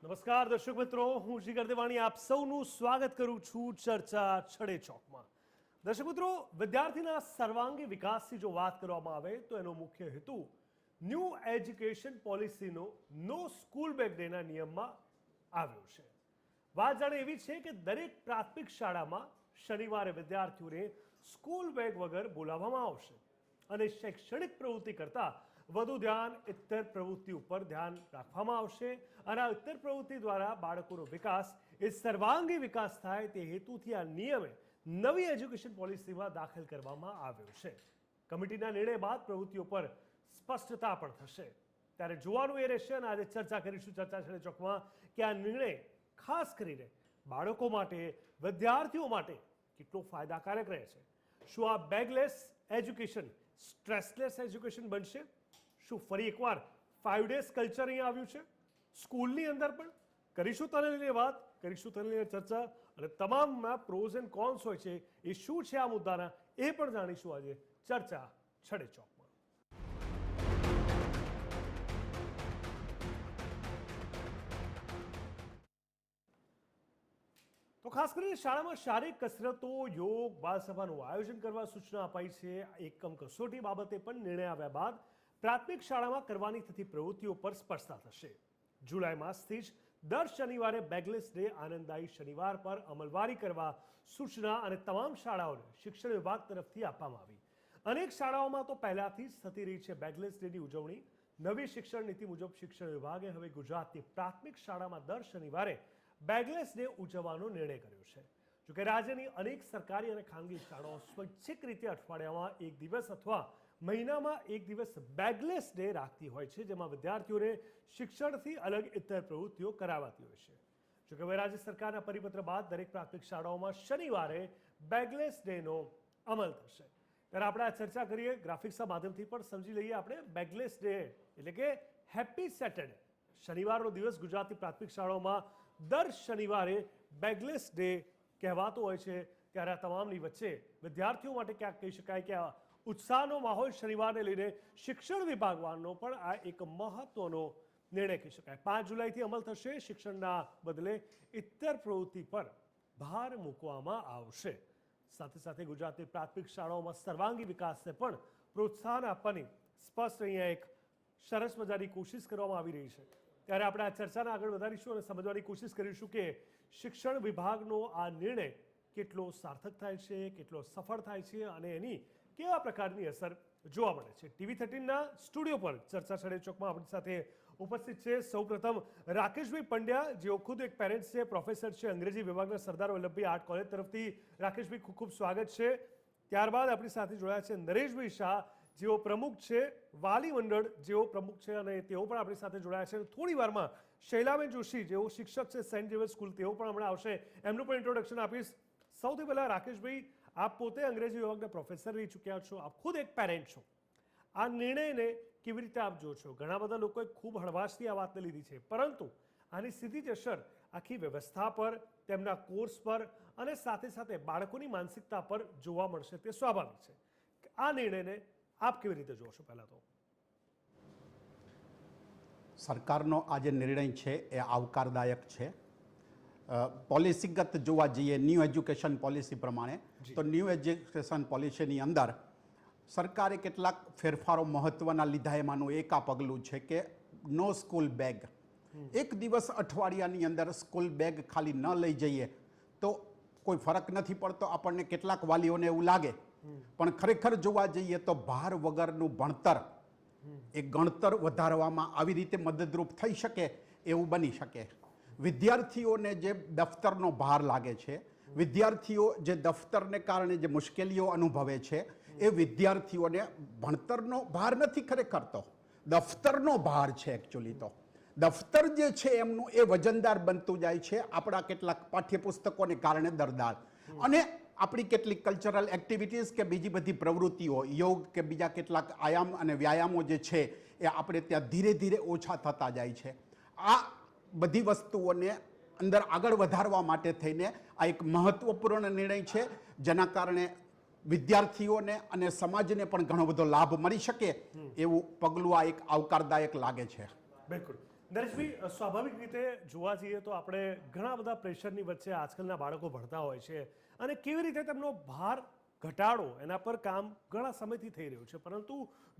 નમસ્કાર દર્શક મિત્રો, હું જીગર દેવાણી આપ સૌનું સ્વાગત કરું છું ચર્ચા છડે ચોકમાં. દર્શક મિત્રો, વિદ્યાર્થીના સર્વાંગી વિકાસની જો વાત કરવામાં આવે તો એનો મુખ્ય હેતુ ન્યૂ એજ્યુકેશન પોલિસીનો નો સ્કૂલ બેગ ડેના નિયમમાં આવ્યો છે. વાત જાણે એવી છે કે દરેક પ્રાથમિક શાળામાં શનિવારે વિદ્યાર્થીઓને સ્કૂલ બેગ વગર બોલાવવામાં આવશે અને શૈક્ષણિક પ્રવૃત્તિ કરતાં વધુ ધ્યાન ઇત્તર પ્રવૃત્તિ ઉપર ધ્યાન રાખવામાં આવશે અને આ ઇત્તર પ્રવૃત્તિ દ્વારા બાળકોનો વિકાસ એ સર્વાંગી વિકાસ થાય તે હેતુથી આ નિયમે નવી એજ્યુકેશન પોલિસીમાં દાખલ કરવામાં આવ્યો છે. કમિટીના નિર્ણય બાદ પ્રવૃત્તિઓ પર સ્પષ્ટતા પણ થશે. ત્યારે જોવાનું એ રહેશે અને આજે ચર્ચા કરીશું ચર્ચા છડે ચોકમાં કે આ નિર્ણય ખાસ કરીને બાળકો માટે, વિદ્યાર્થીઓ માટે કેટલો ફાયદાકારક રહે છે. શું આ બેગલેસ એજ્યુકેશન સ્ટ્રેસલેસ એજ્યુકેશન બનશે? શું ફરી એકવાર 5 ડેઝ કલ્ચર અહીંયા આવ્યું છે સ્કૂલની અંદર પણ? કરીશું તેને લઈને વાત, કરીશું તેને લઈને ચર્ચા અને તમામના પ્રોઝ એન્ડ કોન્સ હોય છે એ શું છે આ મુદ્દાના એ પણ જાણીશું આજે ચર્ચા છડે ચોકમાં. તો ખાસ કરીને શાળામાં શારીરિક કસરતો, યોગ, બાલસભાનું આયોજન કરવા સૂચના અપાઈ છે. એકમ કસોટી બાબતે પણ નિર્ણય આવ્યા બાદ પ્રાથમિક શાળામાં કરવાની થતી પ્રવૃત્તિઓ પર સ્પષ્ટતા થશે. જુલાઈ માસથી જ દર શનિવારે બેગલેસ ડે આનંદદાયી શનિવાર પર અમલવારી કરવા સૂચના અને તમામ શાળાઓને શિક્ષણ વિભાગ તરફથી આપવામાં આવી. અનેક શાળાઓમાં તો પહેલાથી જ થતી રહી છે બેગલેસ ડેની ઉજવણી. નવી શિક્ષણ નીતિ મુજબ શિક્ષણ વિભાગે હવે ગુજરાતની પ્રાથમિક શાળામાં દર શનિવારે બેગલેસ ડે ઉજવવાનો નિર્ણય કર્યો છે. જોકે રાજ્યની અનેક સરકારી અને ખાનગી શાળાઓ સ્વૈચ્છિક રીતે અઠવાડિયામાં એક દિવસ અથવા મહિનામાં એક દિવસ બેગલેસ ડે રાખતી હોય છે, જેમાં વિદ્યાર્થીઓને શિક્ષણથી અલગ ઇતર પ્રવૃત્તિઓ કરાવાતી હોય છે. જોકે હવે રાજ્ય સરકારના પરિપત્ર બાદ દરેક પ્રાથમિક શાળાઓમાં શનિવારે બેગલેસ ડેનો અમલ થશે. ત્યારે આપણે આ ચર્ચા કરીએ, ગ્રાફિક્સના માધ્યમથી પણ સમજી લઈએ આપણે બેગલેસ ડે એટલે કે હેપી સેટરડે. શનિવારનો દિવસ ગુજરાતની પ્રાથમિક શાળાઓમાં દર શનિવારે બેગલેસ ડે કહેવાતો હોય છે. ત્યારે આ તમામની વચ્ચે વિદ્યાર્થીઓ માટે ક્યાંક કહી શકાય કે ઉત્સાહનો માહોલ શનિવારને લઈને શિક્ષણ વિભાગવાનો પણ આ એક મહત્વનો નિર્ણય કહી શકાય. 5 જુલાઈથી અમલ થશે. શિક્ષણના બદલે ઇત્તર પ્રવૃત્તિ પર ભાર મૂકવામાં આવશે. સાથે સાથે ગુજરાતની પ્રાથમિક શાળાઓમાં સર્વાંગી વિકાસને પણ પ્રોત્સાહન આપવાની સ્પષ્ટ અહીંયા એક સરસ મજાની કોશિશ કરવામાં આવી રહી છે. ત્યારે આપણે આ ચર્ચાને આગળ વધારીશું અને સમજવાની કોશિશ કરીશું કે શિક્ષણ વિભાગનો આ નિર્ણય કેટલો સાર્થક થાય છે, કેટલો સફળ થાય છે અને એની કેવા પ્રકારની અસર જોવા મળે છે. TV13ના સ્ટુડિયો પર ચર્ચા છડે ચોકમાં આપણી સાથે ઉપસ્થિત છે સૌપ્રથમ રાકેશભાઈ પંડ્યા, જેઓ ખુદ એક પેરેન્ટ્સ છે, પ્રોફેસર છે અંગ્રેજી વિભાગના સરદાર વલ્લભભાઈ આર્ટ કોલેજ તરફથી. રાકેશભાઈ, ખૂબ ખૂબ સ્વાગત છે. ત્યારબાદ આપણી સાથે જોડાયા છે નરેશભાઈ શાહ, જેઓ પ્રમુખ છે વાલી મંડળ, જેઓ પ્રમુખ છે અને તેઓ પણ આપણી સાથે જોડાયા છે. થોડી વારમાં શૈલાબેન જોશી, જેઓ શિક્ષક છે સેન્ટ ઝેવિયર સ્કૂલ, તેઓ પણ હમણાં આવશે. એમનું પણ ઇન્ટ્રોડક્શન આપીશ. સૌથી પહેલાં રાકેશભાઈ, આપ પોતે અંગ્રેજી વિભાગના પ્રોફેસર રહી ચૂક્યા છો, આપ ખુદ એક પેરેન્ટ છો. આ નિર્ણયને કેવી રીતે આપ જો છો? ઘણા બધા લોકોએ ખૂબ હળવાશથી આ વાતને લીધી છે, પરંતુ આની સીધી જ અસર આખી વ્યવસ્થા પર, તેમના કોર્સ પર અને સાથે સાથે બાળકોની માનસિકતા પર જોવા મળશે તે સ્વાભાવિક છે. આ નિર્ણયને આપ કેવી રીતે જો છો? પહેલાં તો સરકારનો આ જે નિર્ણય છે એ આવકારદાયક છે. પોલિસીગત જોવા જઈએ ન્યૂ એજ્યુકેશન પોલિસી પ્રમાણે તો ન્યૂ એજ્યુકેશન પોલિસીની અંદર સરકારે કેટલાક ફેરફારો મહત્ત્વના લીધા. એમાંનું એક આ પગલું છે કે નો સ્કૂલ બેગ. એક દિવસ અઠવાડિયાની અંદર સ્કૂલ બેગ ખાલી ન લઈ જઈએ તો કોઈ ફરક નથી પડતો. આપણને કેટલાક વાલીઓને એવું લાગે, પણ ખરેખર જોવા જઈએ તો ભાર વગરનું ભણતર એ ગણતર વધારવામાં આવી રીતે મદદરૂપ થઈ શકે એવું બની શકે. વિદ્યાર્થીઓને જે દફતરનો ભાર લાગે છે, વિદ્યાર્થીઓ જે દફતરને કારણે જે મુશ્કેલીઓ અનુભવે છે, એ વિદ્યાર્થીઓને ભણતરનો ભાર નથી ખરેખર તો દફતરનો ભાર છે. એકચ્યુઅલી તો દફતર જે છે એમનું એ વજનદાર બનતું જાય છે આપણા કેટલાક પાઠ્યપુસ્તકોને કારણે દરદાર. અને આપણી કેટલીક કલ્ચરલ એક્ટિવિટીઝ કે બીજી બધી પ્રવૃત્તિઓ, યોગ કે બીજા કેટલાક આયામ અને વ્યાયામો જે છે એ આપણે ત્યાં ધીરે ધીરે ઓછા થતા જાય છે. આ બધી વસ્તુઓને અંદર આગળ વધારવા માટે થઈને આ એક મહત્વપૂર્ણ નિર્ણય છે, જેના કારણે વિદ્યાર્થીઓને અને સમાજને પણ ઘણો બધો લાભ મળી શકે એવું પગલું આ એક આવકારદાયક લાગે છે. બિલકુલ. નરેશભાઈ, સ્વાભાવિક રીતે જોવા જઈએ તો આપણે ઘણા બધા પ્રેશરની વચ્ચે આજકાલના બાળકો ભણતા હોય છે અને કેવી રીતે તેમનો ભાર ઘટાડો એના પર કામ ઘણા સમયથી થઈ રહ્યું છે, પરંતુ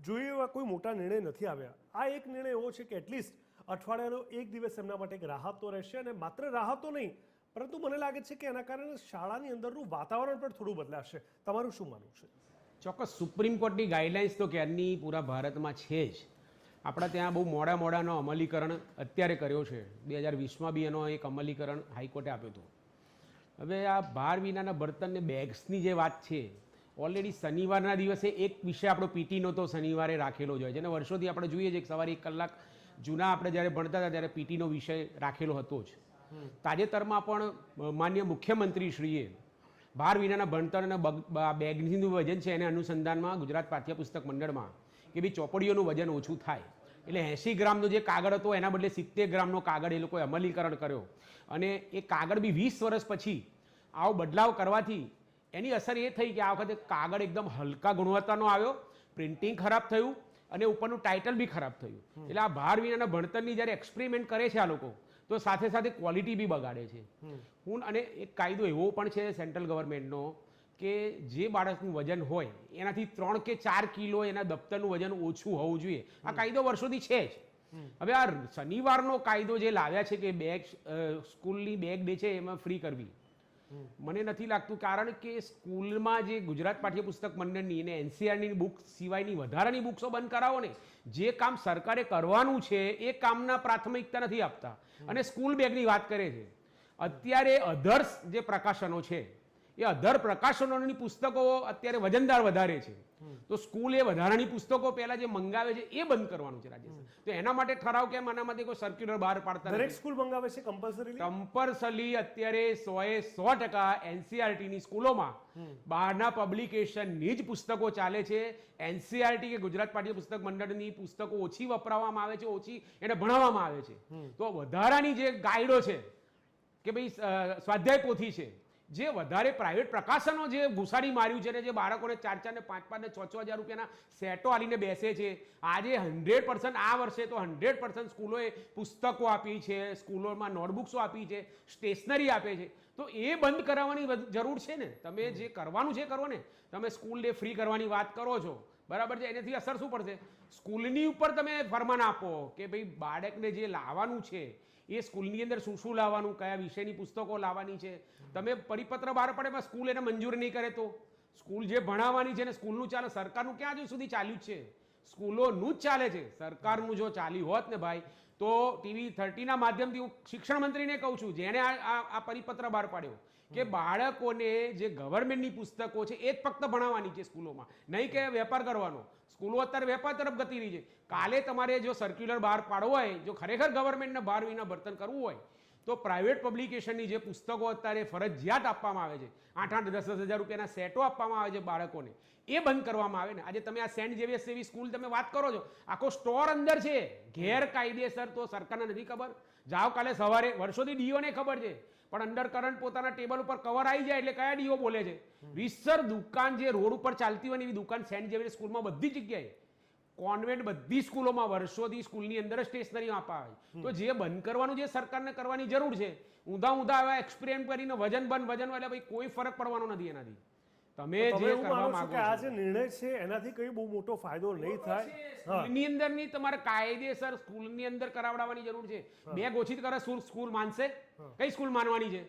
જોઈએ એવા કોઈ મોટા નિર્ણય નથી આવ્યા. આ એક નિર્ણય એવો છે કે એટલીસ્ટ અઠવાડિયાનો એક દિવસ એમના માટે એક રાહત તો રહેશે, અને માત્ર રાહત તો નહીં, પરંતુ મને લાગે છે કે એના કારણે શાળાની અંદરનું વાતાવરણ પણ થોડું બદલાશે. તમારું શું માનવું છે? ચોક્કસ સુપ્રીમ કોર્ટની ગાઈડલાઇન્સ તો ક્યારની પૂરા ભારતમાં છે જ. આપણા ત્યાં બહુ મોડાનો અમલીકરણ અત્યારે કર્યો છે. 2020માં બી એનો એક અમલીકરણ હાઈકોર્ટે આપ્યું હતું. હવે આ ભાર વિનાના બર્તન ને બેગ્સની જે વાત છે, ઓલરેડી શનિવારના દિવસે એક વિષય આપણો પીટીનો તો શનિવારે રાખેલો જ હોય છે, અને વર્ષોથી આપણે જોઈએ છીએ કે સવારે 1 કલાક જૂના આપણે જ્યારે ભણતા હતા ત્યારે પીટીનો વિષય રાખેલો હતો જ. તાજેતરમાં પણ માન્ય મુખ્યમંત્રીશ્રીએ ભાર વિનાના ભણતર અને બેગનું વજન છે એને અનુસંધાનમાં ગુજરાત પાઠ્યપુસ્તક મંડળમાં કે ભાઈ ચોપડીઓનું વજન ઓછું થાય, એટલે 80 ગ્રામનો જે કાગળ હતો એના બદલે 70 ગ્રામનો કાગળ એ લોકોએ અમલીકરણ કર્યો. અને એ કાગળ બી 20 વર્ષ પછી આવો બદલાવ કરવાથી એની અસર એ થઈ કે આ વખતે કાગળ એકદમ હલકા ગુણવત્તાનો આવ્યો, પ્રિન્ટિંગ ખરાબ થયું અને ઉપરનું ટાઇટલ બી ખરાબ થયું. એટલે આ ભાર વિનાના ભણતરની જ્યારે એક્સપેરિમેન્ટ કરે છે આ લોકો, તો સાથે સાથે ક્વોલિટી બી બગાડે છે. અને એક કાયદો એવો પણ છે સેન્ટ્રલ ગવર્મેન્ટનો કે જે બાળકનું વજન હોય એનાથી 3 કે 4 કિલો એના દફતરનું વજન ઓછું હોવું જોઈએ. આ કાયદો વર્ષોથી છે જ. હવે આ શનિવારનો કાયદો જે લાવ્યા છે કે બેગ સ્કૂલની બેગ દે છે એમાં ફ્રી કરવી, મને નથી લાગતું, કારણ કે સ્કૂલમાં જે ગુજરાત પાઠ્યપુસ્તક મંડળની અને એનસીઆરની બુક સિવાયની વધારાની બુક્સો બંધ કરાવો ને, જે કામ સરકારે કરવાનું છે એ કામના પ્રાથમિકતા નથી આપતા અને સ્કૂલ બેગની વાત કરે છે. અત્યારે અધર્સ જે પ્રકાશનો છે એ અધર પ્રકાશનોની પુસ્તકો અત્યારે વજનદાર વધારે છે, તો સ્કૂલ એ વધારાની પુસ્તકો પહેલા જે મંગાવે છે એ બંધ કરવાનું છે રાજ્ય સરકાર. તો એના માટે ઠરાવ કેમ આનામાંથી કોઈ સર્ક્યુલર બહાર પાડતા દરેક સ્કૂલ મંગાવે છે કમ્પલસરી અત્યારે 100% એનસીઆરટીની સ્કૂલોમાં બહારના પબ્લિકેશનની જ પુસ્તકો ચાલે છે. એનસીઆરટી કે ગુજરાત પાઠ્યપુસ્તક મંડળની પુસ્તકો ઓછી વપરાવામાં આવે છે, ઓછી એને ભણાવવામાં આવે છે. તો વધારાની જે ગાઈડો છે કે ભાઈ સ્વાધ્યાય પોથી છે, જે વધારે પ્રાઇવેટ પ્રકાશનો જે ઘુસાડી માર્યું છે ને જે બાળકોને 4-4 ને 5-5 ને 6-6 હજાર રૂપિયાના સેટો આલીને બેસે છે, આજે 100% આ વર્ષે તો 100% સ્કૂલોએ પુસ્તકો આપી છે, સ્કૂલોમાં નોટબુક્સો આપી છે, સ્ટેશનરી આપે છે. તો એ બંધ કરાવવાની જરૂર છે ને. તમે જે કરવાનું છે કરો ને. તમે સ્કૂલ ડે ફ્રી કરવાની વાત કરો છો, બરાબર છે, એનાથી અસર શું પડશે? સ્કૂલની ઉપર તમે ફરમાન આપો કે ભાઈ બાળકને જે લાવવાનું છે એ સ્કૂલની અંદર શું શું લાવવાનું, કયા વિષયની પુસ્તકો લાવવાની છે. તમે પરિપત્ર બહાર પડે પણ સ્કૂલ એને મંજૂર નહીં કરે તો સ્કૂલ જે ભણાવવાની છે ને સ્કૂલનું ચાલે, સરકારનું ક્યાં હજુ સુધી ચાલ્યું જ છે? સ્કૂલોનું જ ચાલે છે. સરકારનું જો ચાલ્યું હોત ને ભાઈ, તો TV 30ના માધ્યમથી હું શિક્ષણ મંત્રીને કહું છું, જેણે આ પરિપત્ર બહાર પાડ્યો કે બાળકોને જે ગવર્મેન્ટની પુસ્તકો છે એ જ ફક્ત ભણાવવાની છે સ્કૂલોમાં, નહીં કે વેપાર કરવાનો. સ્કૂલો અત્યારે વેપાર તરફ ગતિ રહી છે. કાલે તમારે જો સર્ક્યુલર બહાર પાડવો હોય, જો ખરેખર ગવર્મેન્ટને ભાર વિના વર્તન કરવું હોય, તો પ્રાઇવેટ પબ્લિકેશનની જે પુસ્તકો અત્યારે ફરજિયાત આપવામાં આવે છે, 8-8, 10-10 હજાર રૂપિયાના સેટો આપવામાં આવે છે બાળકોને, એ બંધ કરવામાં આવે ને. આજે તમે આ સેન્ટ ઝેવિયર્સ જેવી સ્કૂલ તમે વાત કરો છો, આખો સ્ટોર અંદર છે ગેરકાયદેસર. તો સરકારને નથી ખબર? જાઓ કાલે સવારે, વર્ષોથી ડીઓને ખબર છે, પણ અંડર કરંટ પોતાના ટેબલ ઉપર કવર આવી જાય એટલે કયા ડીઓ બોલે છે? રીસર દુકાન જે રોડ ઉપર ચાલતી હોય એવી દુકાન સેન્ટ ઝેવિયર્સ સ્કૂલમાં બધી જગ્યાએ, કોન્વેન્ટ બધી સ્કૂલોમાં વર્ષોથી સ્કૂલની અંદર સ્ટેશનરી અપાવે. તો જે બંધ કરવાનું જે સરકારને કરવાની જરૂર છે, ઊંધા આવા એક્સપેરિમેન્ટ કરીને વજન એટલે ભાઈ કોઈ ફરક પડવાનો નથી એનાથી. તમે જે કરવા માંગો છો આ જે નિર્ણય છે એનાથી કઈ બહુ મોટો ફાયદો નહીં થાય. સ્કૂલની અંદર ની તમારે કાયદેસર સ્કૂલની અંદર કરાવડાવવાની જરૂર છે. બેગ ઓછી કરે સ્કૂલ માનશે? કઈ સ્કૂલ માનવાની છે?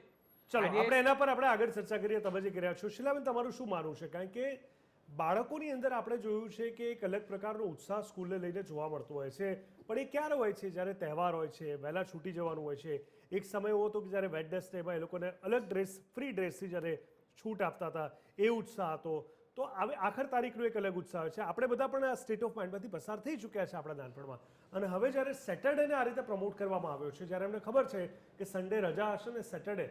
ચલો આપણે એના પર આપણે આગળ ચર્ચા કરીએ. તમે જે કર્યા છો શીલાબેન, તમારું શું માનવું છે? કારણ કે બાળકોની અંદર આપણે જોયું છે કે એક અલગ પ્રકારનો ઉત્સાહ સ્કૂલને લઈને જોવા મળતો હોય છે, પણ એ ક્યારે હોય છે? જ્યારે તહેવાર હોય છે, વહેલા છૂટી જવાનું હોય છે. એક સમય એવો હતો કે જ્યારે વેડનેસડેમાં એ લોકોને અલગ ડ્રેસ, ફ્રી ડ્રેસથી જ્યારે છૂટ આપતા હતા, એ ઉત્સાહ હતો. તો હવે આખર તારીખનો એક અલગ ઉત્સાહ છે. આપણે બધા પણ આ સ્ટેટ ઓફ માઇન્ડમાંથી પસાર થઈ ચૂક્યા છે આપણા નાનપણમાં, અને હવે જ્યારે સેટરડેને આ રીતે પ્રમોટ કરવામાં આવ્યો છે, જ્યારે અમને ખબર છે કે સન્ડે રજા હશે ને સેટરડે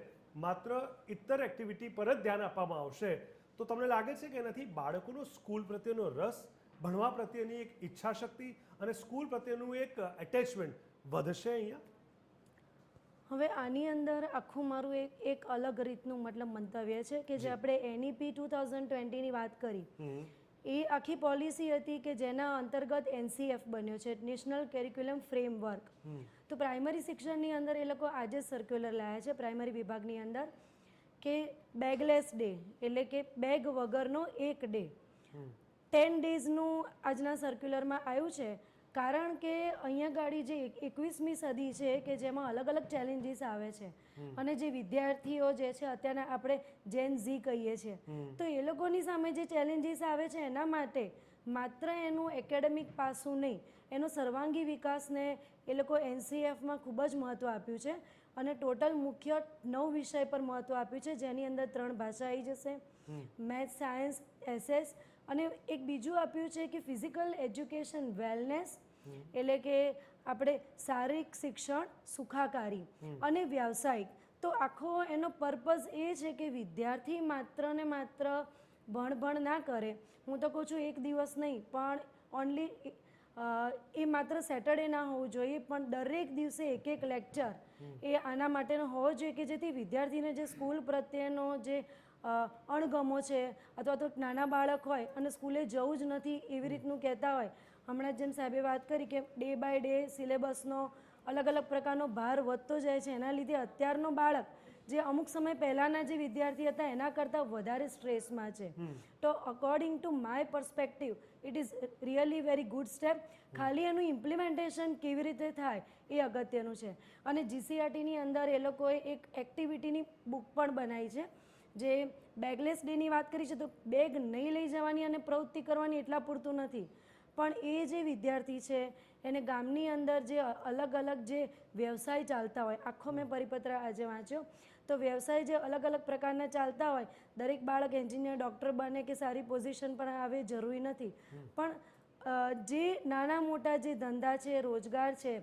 માત્ર ઇતર એક્ટિવિટી પર જ ધ્યાન આપવામાં આવશે, તો તમને લાગે છે કે એનાથી બાળકોનો સ્કૂલ પ્રત્યેનો રસ, ભણવા પ્રત્યેની એક ઈચ્છા શક્તિ અને સ્કૂલ પ્રત્યેનું એક એટેચમેન્ટ વધશે અહીંયા? હવે આની અંદર આખું મારું એક અલગ રીતનું મતલબ મંતવ્ય છે કે જે આપણે NEP 2020ની વાત કરી એ આખી પોલિસી હતી કે જેના અંતર્ગત NCF બન્યો છે, નેશનલ કેરિક્યુલમ ફ્રેમવર્ક. તો પ્રાઇમરી શિક્ષણની અંદર એ લોકો આજે સર્ક્યુલર લાવ્યા છે પ્રાઇમરી વિભાગની અંદર કે બેગલેસ ડે એટલે કે બેગ વગરનો એક ડે 10 ડેઝનું આજના સર્ક્યુલરમાં આવ્યું છે. કારણ કે અહીંયા ગાડી જે 21મી સદી છે કે જેમાં અલગ અલગ ચેલેન્જીસ આવે છે અને જે વિદ્યાર્થીઓ જે છે અત્યારના આપણે જેન ઝી કહીએ છીએ, તો એ લોકોની સામે જે ચેલેન્જીસ આવે છે એના માટે માત્ર એનું એકેડેમિક પાસું નહીં, એનો સર્વાંગી વિકાસને એ લોકો NCFમાં ખૂબ જ મહત્ત્વ આપ્યું છે અને ટોટલ મુખ્ય 9 વિષય પર મહત્ત્વ આપ્યું છે, જેની અંદર 3 ભાષા આવી જશે, મેથ્સ, સાયન્સ, SS, અને એક બીજું આપ્યું છે કે ફિઝિકલ એજ્યુકેશન વેલનેસ એટલે કે આપણે શારીરિક શિક્ષણ, સુખાકારી અને વ્યાવસાયિક. તો આખો એનો પર્પઝ એ છે કે વિદ્યાર્થી માત્ર ને માત્ર ભણ ના કરે. હું તો કહું છું એક દિવસ નહીં, પણ ઓનલી એ માત્ર સેટરડે ના હોવું જોઈએ, પણ દરેક દિવસે એક લેક્ચર એ આના માટેનો હોવો જોઈએ કે જેથી વિદ્યાર્થીને જે સ્કૂલ પ્રત્યેનો જે અણગમો છે અથવા તો નાના બાળક હોય અને સ્કૂલે જવું જ નથી એવી રીતનું કહેતા હોય, હમણાં જેમ સાહેબે વાત કરી કે ડે બાય ડે સિલેબસનો અલગ અલગ પ્રકારનો ભાર વધતો જાય છે, એના લીધે અત્યારનો બાળક જે અમુક સમય પહેલાંના જે વિદ્યાર્થી હતા એના કરતાં વધારે સ્ટ્રેસમાં છે. તો according to my perspective it is really very good step. ખાલી એનું ઇમ્પ્લિમેન્ટેશન કેવી રીતે થાય એ અગત્યનું છે. અને GCRTની અંદર એ લોકોએ એક એક્ટિવિટીની બુક પણ બનાવી છે જે બેગલેસ ડેની વાત કરી છે. તો બેગ નહીં લઈ જવાની અને પ્રવૃત્તિ કરવાની એટલા પૂરતું નથી, પણ એ જે વિદ્યાર્થી છે એને ગામની અંદર જે અલગ અલગ જે વ્યવસાય ચાલતા હોય, આખો મેં પરિપત્ર આજે વાંચ્યો, તો વ્યવસાય જે અલગ અલગ પ્રકારના ચાલતા હોય, દરેક બાળક એન્જિનિયર, ડૉક્ટર બને કે સારી પોઝિશન પર આવે જરૂરી નથી, પણ જે નાના મોટા જે ધંધા છે, રોજગાર છે,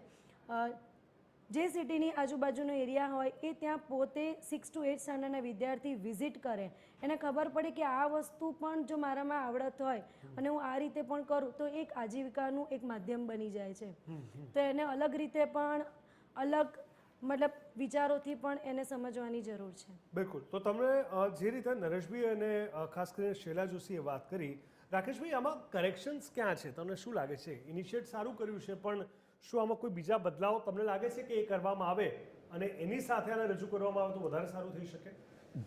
જે સિટીની આજુબાજુનો એરિયા હોય એ ત્યાં પોતે 6 to 8 સ્ટાન્ડર્ડના વિદ્યાર્થી વિઝિટ કરે, એને ખબર પડે કે આ વસ્તુ પણ જો મારામાં આવડત હોય અને હું આ રીતે પણ કરું તો એક આજીવિકાનું એક માધ્યમ બની જાય છે. તો એને અલગ રીતે પણ અલગ મતલબ વિચારોથી પણ એને સમજવાની જરૂર છે. બિલકુલ. તો તમે જે રીતે નરેશભાઈ અને ખાસ કરીને શૈલા જોશીએ વાત કરી, રાકેશભાઈ આમાં કરેક્શન્સ ક્યાં છે? તમને શું લાગે છે? ઇનિશિયેટ સારું કર્યું છે, પણ શું આમાં કોઈ બીજા બદલાવ તમને લાગે છે કે એ કરવામાં આવે અને એની સાથે આને રજૂ કરવામાં આવે તો વધારે સારું થઈ શકે?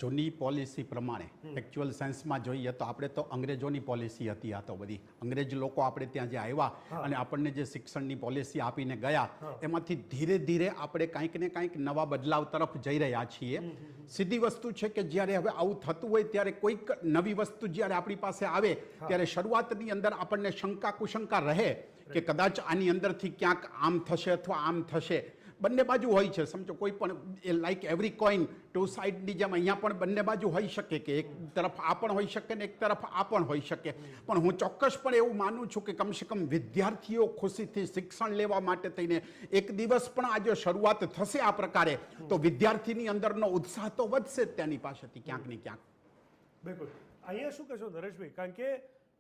જૂની પોલિસી પ્રમાણે એકચ્યુઅલ સેન્સમાં જોઈએ તો આપણે તો અંગ્રેજોની પોલિસી હતી. આ તો બધી અંગ્રેજ લોકો આપણે ત્યાં જે આવ્યા અને આપણને જે શિક્ષણની પોલિસી આપીને ગયા એમાંથી ધીરે ધીરે આપણે કાંઈક ને કાંઈક નવા બદલાવ તરફ જઈ રહ્યા છીએ. સીધી વસ્તુ છે કે જ્યારે હવે આવું થતું હોય ત્યારે કોઈક નવી વસ્તુ જ્યારે આપણી પાસે આવે ત્યારે શરૂઆતની અંદર આપણને શંકા કુશંકા રહે કે કદાચ આની અંદરથી ક્યાંક આમ થશે અથવા આમ થશે. બંને બાજુ હોય છે, સમજો કોઈ પણ એ લાઈક એવરી કોઈન 2 સાઈડની જેમ અહીંયા પણ બંને બાજુ હોઈ શકે કે એક તરફ આ પણ હોઈ શકે ને એક તરફ આ પણ હોઈ શકે. પણ હું ચોક્કસપણે એવું માનું છું કે કમસે કમ વિદ્યાર્થીઓ ખુશીથી શિક્ષણ લેવા માટે થઈને એક દિવસ પણ આ જો શરૂઆત થશે આ પ્રકારે તો વિદ્યાર્થીની અંદરનો ઉત્સાહ તો વધશે જ તેની પાસેથી ક્યાંક ને ક્યાંક. બિલકુલ. અહીંયા શું કહેશો નરેશભાઈ? કારણ કે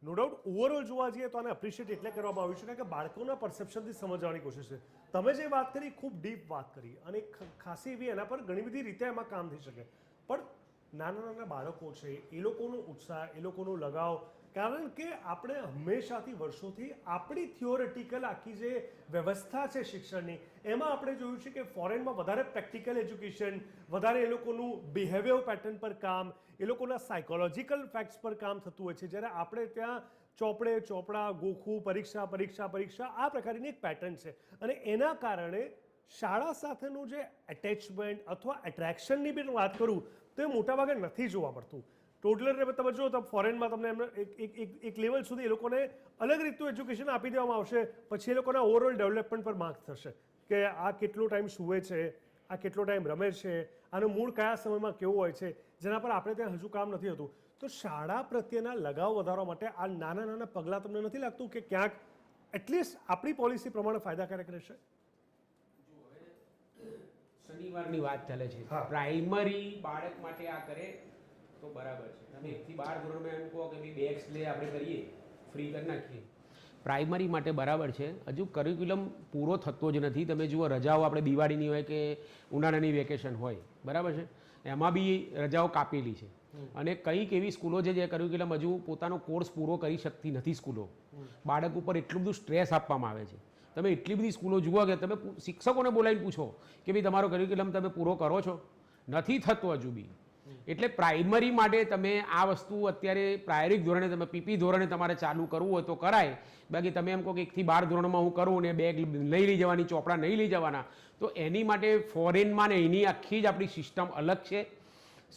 નો ડાઉટ ઓવરઓલ જોવા જઈએ તો આને એપ્રિશિએટ એટલે કરવામાં આવ્યું છે કારણ કે બાળકોના પરસેપ્શનથી સમજવાની કોશિશ છે. તમે જે વાત કરી ખૂબ ડીપ વાત કરી અને ખાસી એવી એના પર ઘણી બધી રીતે એમાં કામ થઈ શકે, પણ નાના નાના બાળકો છે એ લોકોનો ઉત્સાહ, એ લોકોનો લગાવ, કારણ કે આપણે હંમેશાથી વર્ષોથી આપણી થિયોરેટિકલ આખી જે વ્યવસ્થા છે શિક્ષણની એમાં આપણે જોયું છે કે ફોરેનમાં વધારે પ્રેક્ટિકલ એજ્યુકેશન, વધારે એ લોકોનું બિહેવિયર પેટર્ન પર કામ, એ લોકોના સાયકોલોજીકલ ફેક્ટ્સ પર કામ થતું હોય છે, જ્યારે આપણે ત્યાં ચોપડે ચોપડા, ગોખું, પરીક્ષા પરીક્ષા પરીક્ષા આ પ્રકારની એક પેટર્ન છે. અને એના કારણે શાળા સાથેનું જે એટેચમેન્ટ અથવા એટ્રેક્શનની બી વાત કરું તો એ મોટાભાગે નથી જોવા મળતું. ટોટલર તમે જો તો ફોરેનમાં તમને એમને એક લેવલ સુધી એ લોકોને અલગ રીતનું એજ્યુકેશન આપી દેવામાં આવશે, પછી એ લોકોના ઓવરઓલ ડેવલપમેન્ટ પર માર્ક થશે કે આ કેટલો ટાઈમ સૂવે છે, આ કેટલો ટાઈમ રમે છે, આનો મૂળ કયા સમયમાં કેવો હોય છે, જેના પર આપણે ત્યાં હજુ કામ નથી હોતું. તો શાળા પ્રત્યેના લગાવ વધારવા માટે આ નાના નાના પગલાં તમને નથી લાગતું કે ક્યાંક એટલીસ્ટ આપણી પોલિસી પ્રમાણે ફાયદાકારક રહેશે? શનિવારની વાત ચાલે છે, પ્રાઇમરી બાળક માટે આ કરે તો બરાબર છે. તમે 1 થી 12 ધોરણમાં એમ કહો કે ભાઈ બેગ્સ લે આપણે કરીએ, ફ્રી કરી નાખીએ, પ્રાઇમરી માટે બરાબર છે. હજુ કરિક્યુલમ પૂરો થતો જ નથી. તમે જુઓ રજાઓ આપણે દિવાળીની હોય કે ઉનાળાની વેકેશન હોય, બરાબર છે, એમાં બી રજાઓ કાપેલી છે. અને કંઈક એવી સ્કૂલો છે જે કરિક્યુલમ હજુ પોતાનો કોર્સ પૂરો કરી શકતી નથી સ્કૂલો. બાળક ઉપર એટલું બધું સ્ટ્રેસ આપવામાં આવે છે. તમે એટલી બધી સ્કૂલો જુઓ કે તમે શિક્ષકોને બોલાવીને પૂછો કે ભાઈ તમારો કરિક્યુલમ તમે પૂરો કરો છો, નથી થતો હજુ બી. એટલે પ્રાઇમરી માટે તમે આ વસ્તુ અત્યારે પ્રાયોરિક ધોરણે તમે પીપી ધોરણે તમારે ચાલુ કરવું હોય તો કરાય. બાકી તમે એમ કહો કે 1 થી 12 ધોરણમાં હું કરું ને બેગ નહીં લઈ જવાની, ચોપડા નહીં લઈ જવાના, તો એની માટે ફોરેનમાં ને એની આખી જ આપણી સિસ્ટમ અલગ છે.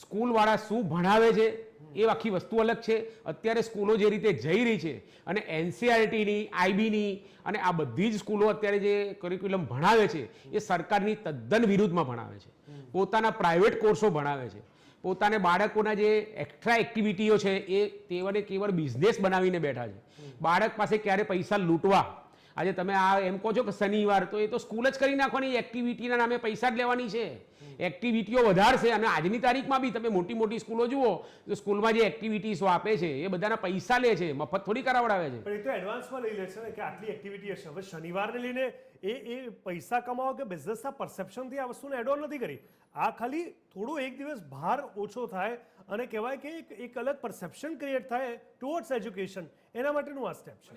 સ્કૂલવાળા શું ભણાવે છે એ આખી વસ્તુ અલગ છે. અત્યારે સ્કૂલો જે રીતે જઈ રહી છે અને એનસીઆરટીની, આઈબીની અને આ બધી જ સ્કૂલો અત્યારે જે કરિક્યુલમ ભણાવે છે એ સરકારની તદ્દન વિરુદ્ધમાં ભણાવે છે. પોતાના પ્રાઇવેટ કોર્સો ભણાવે છે. પોતાને બાળકોના જે એક્સ્ટ્રા એક્ટિવિટીઓ છે એ તેઓને કેવળ બિઝનેસ બનાવીને બેઠા છે. બાળક પાસે ક્યારે પૈસા લૂંટવા, આજે તમે આ એમ કહો છો કે શનિવાર, તો એ તો સ્કૂલ જ કરી નાખવાની, એક્ટિવિટીના નામે પૈસા જ લેવાની છે. એક્ટિવિટીઓ વધારશે. અને આજની તારીખમાં બી તમે મોટી મોટી સ્કૂલો જુઓ તો સ્કૂલમાં જે એક્ટિવિટીઝો આપે છે એ બધાના પૈસા લે છે, મફત થોડી કરાવડાવે છે. પણ એ તો એડવાન્સમાં લઈ લે છે ને કે આટલી એક્ટિવિટી હશે. હવે શનિવારને લઈને એ પૈસા કમાવો કે બિઝનેસના પરસેપ્શનથી આ વસ્તુને એડ ઓન નથી કરી. આ ખાલી થોડો એક દિવસ ભાર ઓછો થાય અને કહેવાય કે એક અલગ પરસેપ્શન ક્રિએટ થાય ટુવર્ડ્સ એજ્યુકેશન, એના માટેનું આ સ્ટેપ છે.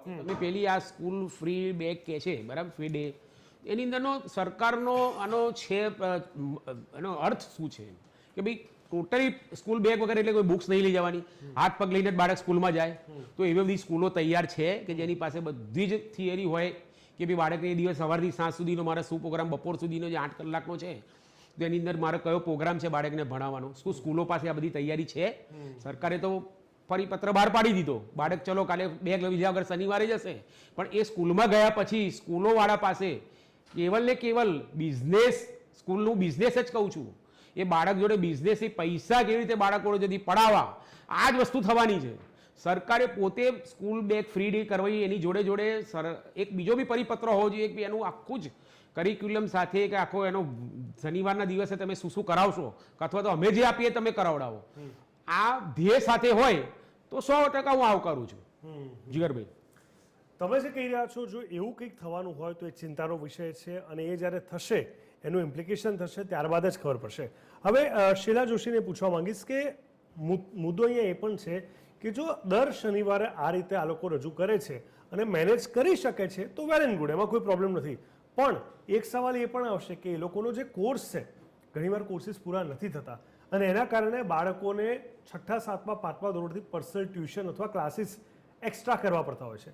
તમે પેલી આ સ્કૂલ ફ્રી બેગ કે છે, બરાબર, ફ્રી ડે, એની અંદરનો સરકારનો આનો છે એનો અર્થ શું છે કે ભાઈ ટોટલી સ્કૂલ બેગ વગર એટલે કોઈ બુક્સ નહીં લઈ જવાની, હાથ પગ લઈને જ બાળક સ્કૂલમાં જાય. તો એવી બધી સ્કૂલો તૈયાર છે કે જેની પાસે બધી જ થિયરી હોય કે ભાઈ બાળકને એ દિવસ સવારથી સાંજ સુધીનો મારે શું પ્રોગ્રામ, બપોર સુધીનો જે 8 કલાકનો છે તો એની અંદર મારો કયો પ્રોગ્રામ છે બાળકને ભણાવવાનો. શું સ્કૂલો પાસે આ બધી તૈયારી છે? સરકારે તો પરિપત્ર બહાર પાડી દીધો, બાળક ચલો કાલે બેગ લીધા વગર શનિવારે જશે. પણ એ સ્કૂલમાં ગયા પછી સ્કૂલોવાળા પાસે કેવલ ને કેવલ બિઝનેસ, સ્કૂલનું બિઝનેસ જ કહું છું, એ બાળક જોડે બિઝનેસથી પૈસા કેવી રીતે બાળકો જોડેથી પડાવવા, આ જ વસ્તુ થવાની છે. સરકારે પોતે સ્કૂલ બેગ ફ્રી ડે કરવી, એની જોડે જોડે એક બીજો બી પરિપત્ર હોવો જોઈએ કે એનું આખું જ કરિક્યુલમ સાથે કે આખો એનો શનિવારના દિવસે તમે શું શું કરાવશો અથવા તો અમે જે આપીએ તમે કરાવડાવો, આ ધ્યેય સાથે હોય તો 100% હું આવકારું છું. જીગરભાઈ, તમે જે કહી રહ્યા છો, જો એવું કંઈક થવાનું હોય તો એ ચિંતાનો વિષય છે અને એ જ્યારે થશે એનું ઇમ્પ્લિકેશન થશે ત્યારબાદ જ ખબર પડશે. હવે શીલા જોશીને પૂછવા માંગીશ કે મુદ્દો અહીંયા એ પણ છે કે જો દર શનિવારે આ રીતે આ લોકો રજૂ કરે છે અને મેનેજ કરી શકે છે તો વેલ એન્ડ ગુડ, એમાં કોઈ પ્રોબ્લેમ નથી. પણ એક સવાલ એ પણ આવશે કે એ લોકોનો જે કોર્સ છે, ઘણીવાર કોર્સિસ પૂરા નથી થતા અને એના કારણે બાળકોને 6ઠા 7મા 5મા ધોરણથી પર્સનલ ટ્યુશન અથવા ક્લાસીસ એક્સ્ટ્રા કરવા પડતા હોય છે.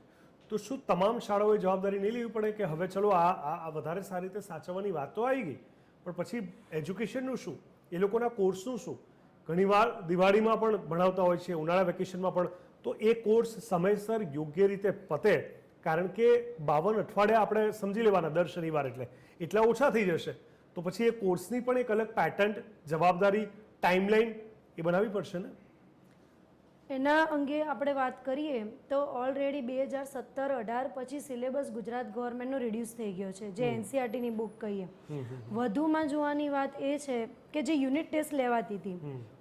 તો શું તમામ શાળાઓએ જવાબદારી નહીં લેવી પડે કે હવે ચલો આ વધારે સારી રીતે સાચવવાની વાત તો આવી ગઈ, પણ પછી એજ્યુકેશનનું શું, એ લોકોના કોર્સનું શું? ઘણીવાર દિવાળીમાં પણ ભણાવતા હોય છે, ઉનાળા વેકેશનમાં પણ, તો એ કોર્સ સમયસર યોગ્ય રીતે પતે, કારણ કે 52 અઠવાડિયા આપણે સમજી લેવાના દર શનિવાર એટલે એટલા ઓછા થઈ જશે. તો પછી એ કોર્સની પણ એક અલગ પેટર્ન, જવાબદારી, ટાઈમલાઈન એ બનાવવી પડશે ને. એના અંગે આપણે વાત કરીએ તો ઓલરેડી 2017-18 પછી સિલેબસ ગુજરાત ગવર્મેન્ટનો રિડ્યુસ થઈ ગયો છે, જે એનસીઆરટીની બુક કહીએ. વધુમાં જોવાની વાત એ છે કે જે યુનિટ ટેસ્ટ લેવાતી હતી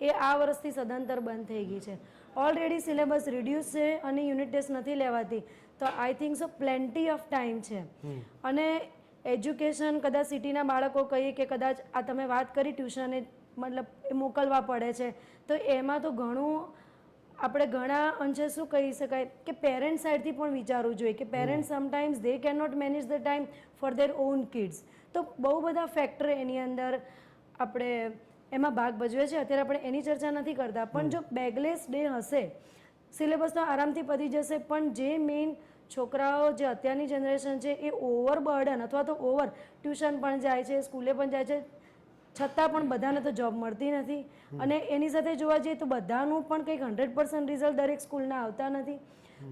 એ આ વર્ષથી સદંતર બંધ થઈ ગઈ છે. ઓલરેડી સિલેબસ રિડ્યુસ છે અને યુનિટ ટેસ્ટ નથી લેવાતી, તો I think so plenty of time છે. અને એજ્યુકેશન કદાચ સિટીના બાળકો કહીએ કે કદાચ આ તમે વાત કરી ટ્યુશને મતલબ એ મોકલવા પડે છે, તો એમાં તો ઘણું આપણે ઘણા અંશે શું કહી શકાય કે પેરેન્ટ સાઈડથી પણ વિચારવું જોઈએ કે parents sometimes they can not manage the time for their own kids. તો બહુ બધા ફેક્ટર એની અંદર આપણે એમાં ભાગ ભજવે છે. અત્યારે આપણે એની ચર્ચા નથી કરતા, પણ જો બેગલેસ ડે હશે, સિલેબસ તો આરામથી પતી જશે, પણ જે મેઇન છોકરાઓ જે અત્યારની જનરેશન છે એ ઓવર બર્ડન અથવા તો ઓવર ટ્યુશન પણ જાય છે, સ્કૂલે પણ જાય છે, છતાં પણ બધાને તો જોબ મળતી નથી. અને એની સાથે જોવા જઈએ તો બધાનું પણ કંઈક 100% રિઝલ્ટ દરેક સ્કૂલના આવતા નથી.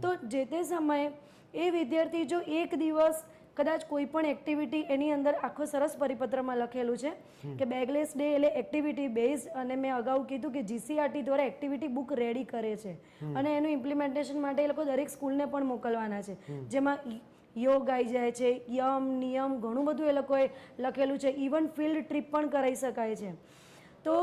તો જે તે સમયે એ વિદ્યાર્થી જો એક દિવસ કદાચ કોઈ પણ એક્ટિવિટી, એની અંદર આખો સરસ પરિપત્રમાં લખેલું છે કે બેગલેસ ડે એટલે એક્ટિવિટી બેઝ, અને મેં અગાઉ કીધું કે જીસીઆરટી દ્વારા એક્ટિવિટી બુક રેડી કરે છે અને એનું ઇમ્પ્લિમેન્ટેશન માટે એ લોકો દરેક સ્કૂલને પણ મોકલવાના છે, જેમાં યોગ આવી જાય છે, યમ નિયમ ઘણું બધું એ લોકોએ લખેલું છે. ઇવન ફિલ્ડ ટ્રીપ પણ કરાવી શકાય છે. તો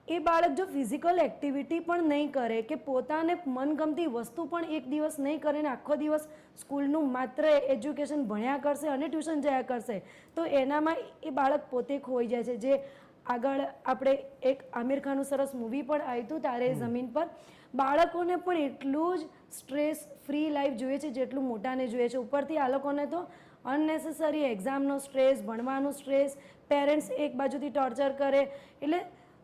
એ બાળક જો ફિઝિકલ એક્ટિવિટી પણ નહીં કરે કે પોતાને મનગમતી વસ્તુ પણ એક દિવસ નહીં કરે ને આખો દિવસ સ્કૂલનું માત્ર એજ્યુકેશન ભણ્યા કરશે અને ટ્યુશન જયા કરશે, તો એનામાં એ બાળક પોતે ખોઈ જાય છે. જે આગળ આપણે એક આમિર ખાનનું સરસ મૂવી પણ આવ્યું હતું તારે જમીન પર. બાળકોને પણ એટલું જ સ્ટ્રેસ ફ્રી લાઈફ જોઈએ છે જેટલું મોટાને જોઈએ છે. ઉપરથી આ લોકોને તો અનનેસેસરી એક્ઝામનો સ્ટ્રેસ, ભણવાનો સ્ટ્રેસ, પેરેન્ટ્સ એક બાજુથી ટોર્ચર કરે. એટલે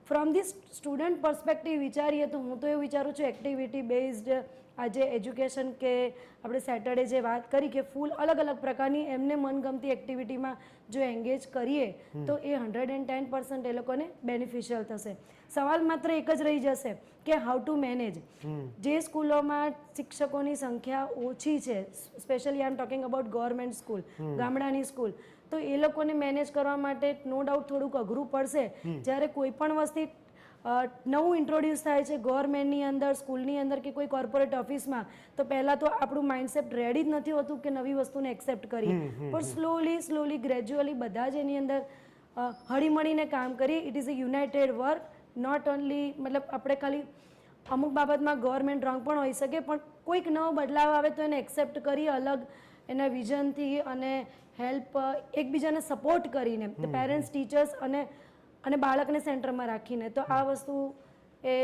ફ્રોમ ધી સ્ટુડન્ટ પર્સપેક્ટિવ વિચારીએ તો હું તો એવું વિચારું છું એક્ટિવિટી બેઝડ આજે એજ્યુકેશન કે આપણે સેટરડે જે વાત કરી કે ફૂલ અલગ અલગ પ્રકારની એમને મનગમતી એક્ટિવિટીમાં જો એન્ગેજ કરીએ તો એ 110% એ લોકોને બેનિફિશિયલ થશે. સવાલ માત્ર એક જ રહી જશે કે હાઉ ટુ મેનેજ. જે સ્કૂલોમાં શિક્ષકોની સંખ્યા ઓછી છે, specially I am talking about government school, ગામડાની સ્કૂલ, તો એ લોકોને મેનેજ કરવા માટે નો ડાઉટ થોડુંક અઘરું પડશે. જ્યારે કોઈ પણ વસ્તુ નવું ઇન્ટ્રોડ્યુસ થાય છે ગવર્મેન્ટની અંદર, સ્કૂલની અંદર કે કોઈ કોર્પોરેટ ઓફિસમાં, તો પહેલાં તો આપણું માઇન્ડસેટ રેડી જ નથી હોતું કે નવી વસ્તુને એક્સેપ્ટ કરીએ. પણ સ્લોલી ગ્રેજ્યુઅલી બધા જ એની અંદર હળીમળીને કામ કરીએ. It is a united work. Not only મતલબ આપણે ખાલી અમુક બાબતમાં ગવર્મેન્ટ રોંગ પણ હોઈ શકે, પણ કોઈક નવો બદલાવ આવે તો એને એક્સેપ્ટ કરી અલગ એના વિઝનથી અને હેલ્પ એકબીજાને સપોર્ટ કરીને પેરેન્ટ્સ, ટીચર્સ અને બાળકને સેન્ટરમાં રાખીને, તો આ વસ્તુ એ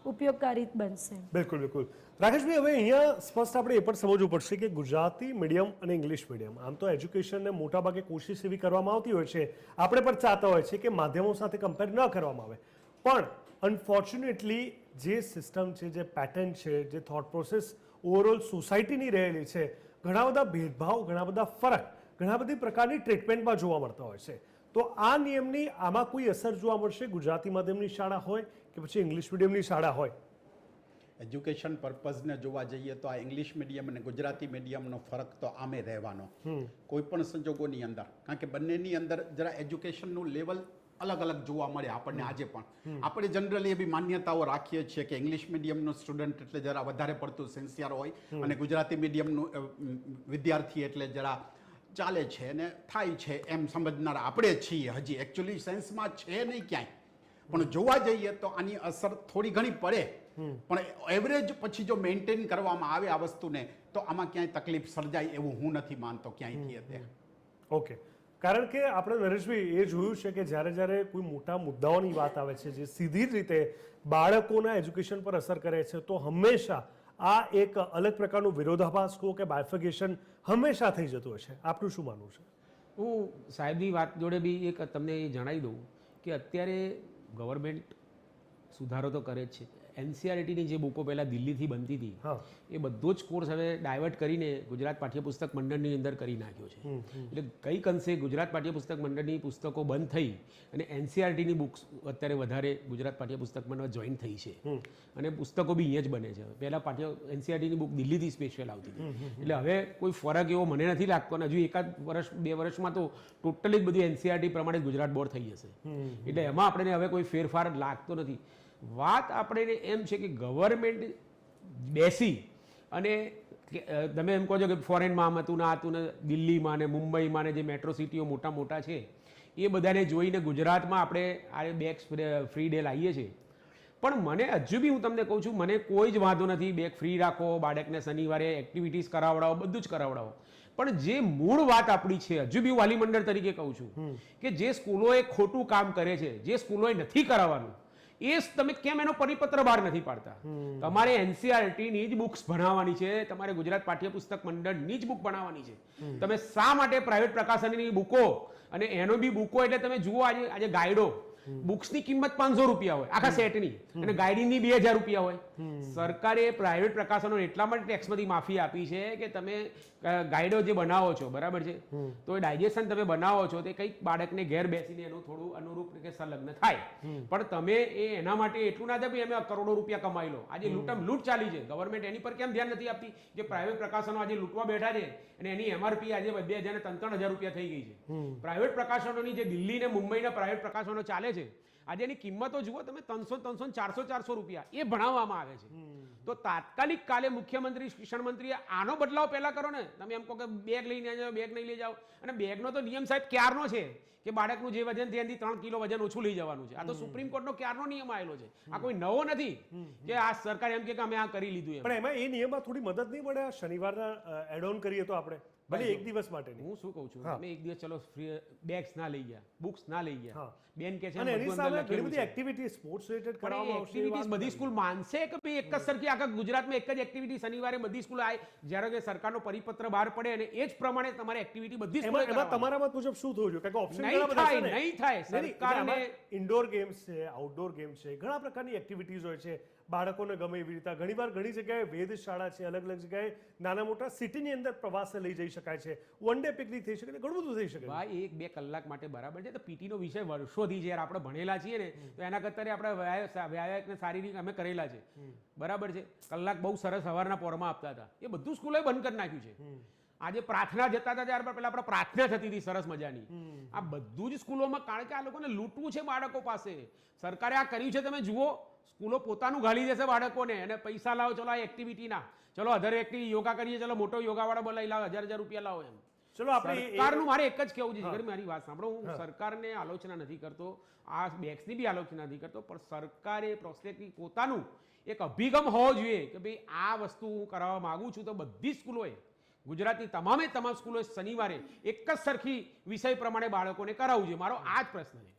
ઉપયોગકારી બનશે. બિલકુલ બિલકુલ. રાકેશભાઈ, હવે અહીંયા સ્પષ્ટ આપણે એ પણ સમજવું પડશે કે ગુજરાતી મીડિયમ અને ઇંગ્લિશ મીડિયમ, આમ તો એજ્યુકેશનને મોટાભાગે કોશિશ એવી કરવામાં આવતી હોય છે, આપણે પણ ચાહતા હોય છે કે માધ્યમો સાથે કમ્પેર ન કરવામાં આવે, પણ અનફોર્ચ્યુનેટલી જે સિસ્ટમ છે, જે પેટર્ન છે, જે થોટ પ્રોસેસ ઓવરઓલ સોસાયટીની રહેલી છે, ઘણા બધા ભેદભાવ, ઘણા બધા ફરક, ઘણા બધી પ્રકારની ટ્રીટમેન્ટમાં જોવા મળતા હોય છે. તો આ નિયમની આમાં કોઈ અસર જોવા મળશે ગુજરાતી માધ્યમની શાળા હોય કે પછી ઇંગ્લિશ મીડિયમની શાળા હોય? એજ્યુકેશન પર્પઝને જોવા જઈએ તો આ ઇંગ્લિશ મીડિયમ અને ગુજરાતી મીડિયમનો ફરક તો આમે રહેવાનો કોઈ પણ સંજોગોની અંદર, કારણ કે બંનેની અંદર જરા એજ્યુકેશનનું લેવલ અલગ અલગ જોવા મળે આપણને. આજે પણ આપણે જનરલી એવી માન્યતાઓ રાખીએ છીએ કે ઇંગ્લિશ મીડિયમનો સ્ટુડન્ટ એટલે જરા વધારે પડતું સિન્સિયર હોય અને ગુજરાતી મીડિયમનું વિદ્યાર્થી એટલે જરા ચાલે છે ને થાય છે એમ સમજનાર આપણે છીએ. હજી એકચ્યુઅલી સેન્સમાં છે નહીં ક્યાંય, પણ જોવા જઈએ તો આની અસર થોડી ઘણી પડે, પણ એવરેજ પછી જો મેન્ટેન કરવામાં આવે આ વસ્તુને તો આમાં ક્યાંય તકલીફ સર્જાય એવું હું નથી માનતો ક્યાંયથી અત્યારે. ઓકે, કારણ કે આપણે નરેશભાઈ એ જોયું છે કે જ્યારે જ્યારે કોઈ મોટા મુદ્દાઓની વાત આવે છે જે સીધી જ રીતે બાળકોના એજ્યુકેશન પર અસર કરે છે, તો હંમેશા આ એક અલગ પ્રકારનું વિરોધાભાસ કહો કે બાયફિકેશન હંમેશા થઈ જતું હોય છે. આપનું શું માનવું છે? હું સાહેબની વાત જોડે બી એક તમને જણાવી દઉં કે અત્યારે ગવર્મેન્ટ સુધારો તો કરે જ છે. એનસીઆરટીની જે બુકો પહેલાં દિલ્હીથી બનતી હતી એ બધો જ કોર્સ હવે ડાયવર્ટ કરીને ગુજરાત પાઠ્યપુસ્તક મંડળની અંદર કરી નાખ્યો છે. એટલે કઈક અંશે ગુજરાત પાઠ્યપુસ્તક મંડળની પુસ્તકો બંધ થઈ અને એનસીઆરટીની બુક્સ અત્યારે વધારે ગુજરાત પાઠ્યપુસ્તક મંડળ જોઈન થઈ છે અને પુસ્તકો બી અહીંયા જ બને છે. પહેલાં એનસીઆરટીની બુક દિલ્હીથી સ્પેશિયલ આવતી હતી. એટલે હવે કોઈ ફરક એવો મને નથી લાગતો અને હજુ એકાદ વર્ષ 2 વર્ષમાં તો ટોટલી જ બધું એનસીઆરટી પ્રમાણે જ ગુજરાત બોર્ડ થઈ જશે. એટલે એમાં આપણે હવે કોઈ ફેરફાર લાગતો નથી. વાત આપણે એમ છે કે ગવર્મેન્ટ બેસી અને તમે એમ કહો છો કે ફોરેનમાં આમ હતું ને આ હતું ને દિલ્હીમાં ને મુંબઈમાં ને જે મેટ્રો સિટીઓ મોટા મોટા છે એ બધાને જોઈને ગુજરાતમાં આપણે આ બેગ ફ્રી ડે લાવીએ છીએ. પણ મને હજુ બી હું તમને કહું છું, મને કોઈ જ વાંધો નથી, બેગ ફ્રી રાખો, બાળકને શનિવારે એક્ટિવિટીઝ કરાવડાવો, બધું જ કરાવડાવો. પણ જે મૂળ વાત આપણી છે, હજુ બી હું વાલી મંડળ તરીકે કહું છું કે જે સ્કૂલોએ ખોટું કામ કરે છે, જે સ્કૂલોએ નથી કરાવવાનું, એ તમે કેમ એનો પરિપત્ર બહાર નથી પાડતા? તમારે એનસીઆરટીની જ બુક્સ ભણાવવાની છે, તમારે ગુજરાત પાઠ્યપુસ્તક મંડળની જ બુક ભણાવવાની છે. તમે શા માટે પ્રાઇવેટ પ્રકાશનની બુકો અને એનો બી બુકો એટલે તમે જુઓ આજે ગાઈડો બુક્સની કિંમત 500 રૂપિયા હોય આખા સેટની અને ગાઈડિંગની 2000 રૂપિયા હોય. સરકારે પ્રાઇવેટ પ્રકાશનો એટલા માટે ટેક્સમાંથી માફી આપી છે કે તમે ગાઈડો જે બનાવો છો, બરાબર છે, તો એ ડાયજેશન તમે બનાવો છો તે કંઈક બાળકને ઘેર બેસીને એનું થોડું અનુરૂપ કે સંલગ્ન થાય. પણ તમે એના માટે એટલું ના થાય અમે કરોડો રૂપિયા કમાઈ લો. આજે લૂંટ ચાલી છે, ગવર્મેન્ટ એની પર કેમ ધ્યાન નથી આપતી? જે પ્રાઇવેટ પ્રકાશનો આજે લૂંટવા બેઠા છે અને એની એમઆરપી આજે 2000 ને 3,000 રૂપિયા થઈ ગઈ છે. પ્રાઇવેટ પ્રકાશનોની જે દિલ્હી ને મુંબઈના પ્રાઇવેટ પ્રકાશનો ચાલે છે આજે એની કિંમતો જુઓ તમે, 300 400 રૂપિયા એ ભણાવવામાં આવે છે. તો તાત્કાલિક કાલે મુખ્યમંત્રી, શિક્ષણ મંત્રીએ આનો બદલાવ પહેલા કરો ને. તમે એમ કહો કે બેગ લઈને જાઓ, બેગ નહીં લઈ જાઓ, અને બેગનો તો નિયમ સાહેબ ક્યારનો છે કે બાળકનું જે વજન ત્યાંથી 3 કિલો વજન ઓછું લઈ જવાનું છે. આ તો સુપ્રીમ કોર્ટનો ક્યારનો નિયમ આવેલો છે. આ કોઈ નવો નથી કે આ સરકાર એમ કે અમે આ કરી લીધું. પણ એમાં એ નિયમમાં થોડી મદદ નહીં મળે શનિવારના એડ ઓન કરીએ તો આપણે ભલે એક દિવસ માટેની. હું શું કહું છું હા. તમે એક દિવસ ચલો ફ્રી બેગ્સ ના લઈ ગયા, બુક્સ ના લઈ ગયા, હા. બેન કે છે અને એની બધું સામે અંદર ઘણી લખેલું બધી છે. એક્ટિવિટી સ્પોર્ટ્સ રિલેટેડ પણ કરવામાં એ આવશે એ એક્ટિવિટીઝ વાત બધી નથી. સ્કૂલ માનશે કે ભાઈ એક જ સરખી આખા ગુજરાતમાં એક જ એક્ટિવિટી શનિવારે બધી સ્કૂલ આવે, જ્યારે કે સરકારનો પરિપત્ર બહાર પડે અને એ જ પ્રમાણે તમારે એક્ટિવિટી બધી સ્કૂલે એમાં તમારા મત મુજબ શું થવું જોઈએ? કારણ કે ઓપ્શન નહીં ઘણા બધા છે થાય, ને. નહીં થાય. સરકારને ઇન્ડોર ગેમ્સ છે, આઉટડોર ગેમ્સ છે, ઘણા પ્રકારની એક્ટિવિટીઝ હોય છે, બાળકોને ગમે એવી રીતે. ઘણીવાર ઘણી જગ્યાએ વેધશાળા છે, અલગ અલગ જગ્યાએ નાના મોટા સિટીની અંદર પ્રવાસે લઈ જઈ શકાય છે, વન ડે પિકનિક થઈ શકે, ઘણું બધું થઈ શકે. ભાઈ 1-2 કલાક માટે બરાબર છે. તો પીટી નો વિષય વર્ષોથી જ્યારે આપણે ભણેલા છીએ ને, તો એના કરતા આપણે વ્યાયામ ને શારીરિક અમે કરેલા છે, બરાબર છે. કલાક બહુ સરસ સવારના પોરમાં આપતા હતા, એ બધું સ્કૂલોએ બંધ કરી નાખ્યું છે. આજે પ્રાર્થના જતા હતા ત્યાર પહેલા આપણે પ્રાર્થના થતી હતી સરસ મજાની. આ બધું જ સ્કૂલોમાં, કારણ કે આ લોકોને લૂંટવું છે બાળકો પાસે. સરકારે આ કર્યું છે, તમે જુઓ. સ્કૂલો પોતાનું ગાળી દેશે બાળકોને અને પૈસા લાવો, ચલો આ એક્ટિવિટીના, ચલો અધર એક્ટિવિટી યોગા કરીએ, ચલો મોટો યોગાવાળો બોલાવી લાવો, 1000 રૂપિયા લાવો એમ. ચલો આપણે સરકારનું મારે એક જ કહેવું છે, જીગર, મારી વાત સાંભળો. હું સરકારને આલોચના નથી કરતો, આ બેગ્સની બી આલોચના નથી કરતો, પણ સરકારે પ્રોસ્પેક્ટિવ પોતાનું એક અભિગમ હોવો જોઈએ કે ભાઈ આ વસ્તુ હું કરાવવા માંગુ છું, તો બધી સ્કૂલોએ, ગુજરાતની તમામ સ્કૂલોએ શનિવારે એક જ સરખી વિષય પ્રમાણે બાળકોને કરાવવું જોઈએ. મારો આ જ પ્રશ્ન છે.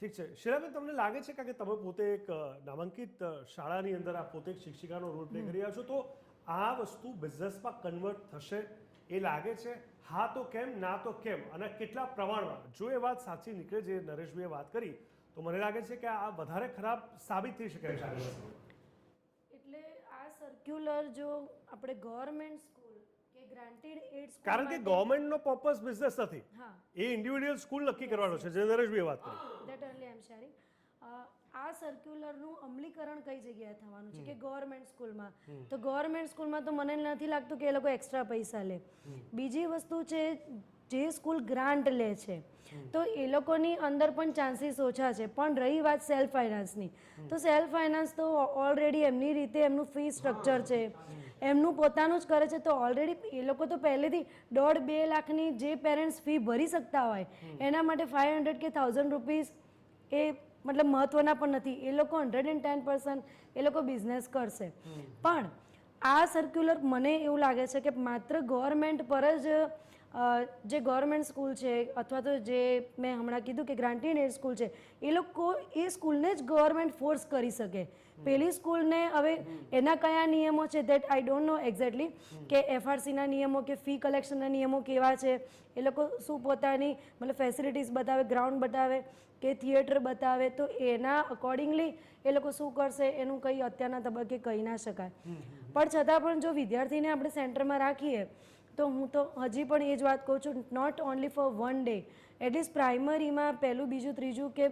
ઠીક છે. શિલાબેન, તમને લાગે છે કે તમે પોતે એક નામાંકિત શાળાની અંદર આ પોતે એક શિક્ષિકાનો રોલ પ્લે કરી રહ્યા છો, તો આ વસ્તુ બિઝનેસમાં કન્વર્ટ થશે એ લાગે છે? હા તો કેમ, ના તો કેમ, અને કેટલા પ્રમાણમાં? જો એ વાત સાચી નીકળે, જે નરેશભાઈએ વાત કરી, તો મને લાગે છે કે આ વધારે ખરાબ સાબિત થઈ શકે છે. એટલે આ સર્ક્યુલર જો આપણે ગવર્મેન્ટ સ્કૂલ કે ગ્રાન્ટેડ એડ સ્કૂલ, કારણ કે ગવર્મેન્ટનો પર્પસ બિઝનેસ નથી, હા, એ ઇન્ડિવિડ્યુઅલ સ્કૂલ નક્કી કરવાનો છે, જે નરેશભાઈએ વાત કરી. That only I am sharing. આ સર્ક્યુલરનું અમલીકરણ કઈ જગ્યાએ થવાનું છે કે ગવર્મેન્ટ સ્કૂલમાં? તો ગવર્મેન્ટ સ્કૂલમાં તો મને નથી લાગતું કે એ લોકો એક્સ્ટ્રા પૈસા લે. બીજી વસ્તુ છે, જે સ્કૂલ ગ્રાન્ટ લે છે તો એ લોકોની અંદર પણ ચાન્સીસ ઓછા છે. પણ રહી વાત સેલ્ફ ફાઇનાન્સની, તો સેલ્ફ ફાઇનાન્સ તો ઓલરેડી એમની રીતે એમનું ફી સ્ટ્રક્ચર છે, એમનું પોતાનું જ કરે છે. તો ઓલરેડી એ લોકો તો પહેલેથી 1.5-2 લાખની જે પેરેન્ટ્સ ફી ભરી શકતા હોય, એના માટે 500 કે 1000 રૂપીસ એ મતલબ મહત્વના પણ નથી. એ લોકો 110% એ લોકો બિઝનેસ કરશે. પણ આ સર્ક્યુલર મને એવું લાગે છે કે માત્ર ગવર્મેન્ટ પર જ, જે ગવર્મેન્ટ સ્કૂલ છે અથવા તો જે મેં હમણાં કીધું કે ગ્રાન્ટેડ એડ સ્કૂલ છે, એ લોકો એ સ્કૂલને જ ગવર્મેન્ટ ફોર્સ કરી શકે. પેલી સ્કૂલને હવે એના કયા નિયમો છે that I don't know exactly, કે એફઆરસીના નિયમો કે ફી કલેક્શનના નિયમો કેવા છે, એ લોકો શું પોતાની મતલબ ફેસિલિટીઝ બતાવે, ગ્રાઉન્ડ બતાવે કે થિયેટર બતાવે, તો એના અકોર્ડિંગલી એ લોકો શું કરશે એનું કંઈ અત્યારના તબક્કે કહી ના શકાય. પણ છતાં પણ જો વિદ્યાર્થીને આપણે સેન્ટરમાં રાખીએ, તો હું તો હજી પણ એ જ વાત કહું છું, not only for 1 day, at least પ્રાઇમરીમાં 1લું, 2જું, 3જું કે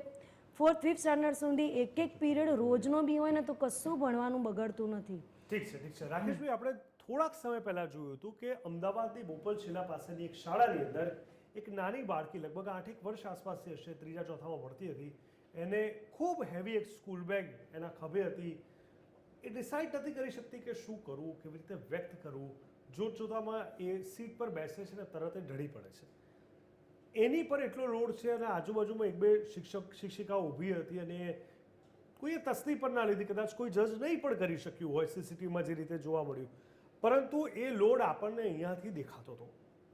4th, 5th સ્ટાન્ડર્ડ સુધી એક પીરિયડ રોજનો બી હોય ને તો કશું ભણવાનું બગડતું નથી. ઠીક છે, ઠીક છે. રાકેશભાઈ, આપણે થોડાક સમય પહેલા જોયું હતું કે અમદાવાદની બોપલશીલા પાસેની એક શાળાની અંદર એક નાની બાળકી, લગભગ 8 વર્ષ આસપાસની હશે, 3જા-4થામાં ભણતી હતી, એને ખૂબ હેવી એક સ્કૂલ બેગ એના ખભે હતી. એ ડિસાઇડ નથી કરી શકતી કે શું કરવું, કેવી રીતે વ્યક્ત કરવું. જોતામાં એ સીટ પર બેસે છે ને તરત જ ઢળી પડે છે. એની પર એટલો લોડ છે અને આજુબાજુમાં 1-2 શિક્ષિકાઓ ઊભી હતી અને કોઈએ તસ્દી પર ના લીધી, કદાચ કોઈ જજ નહીં પણ કરી શક્યું હોય સીસીટીવીમાં જે રીતે જોવા મળ્યું. પરંતુ એ લોડ આપણને અહીંયાથી દેખાતો હતો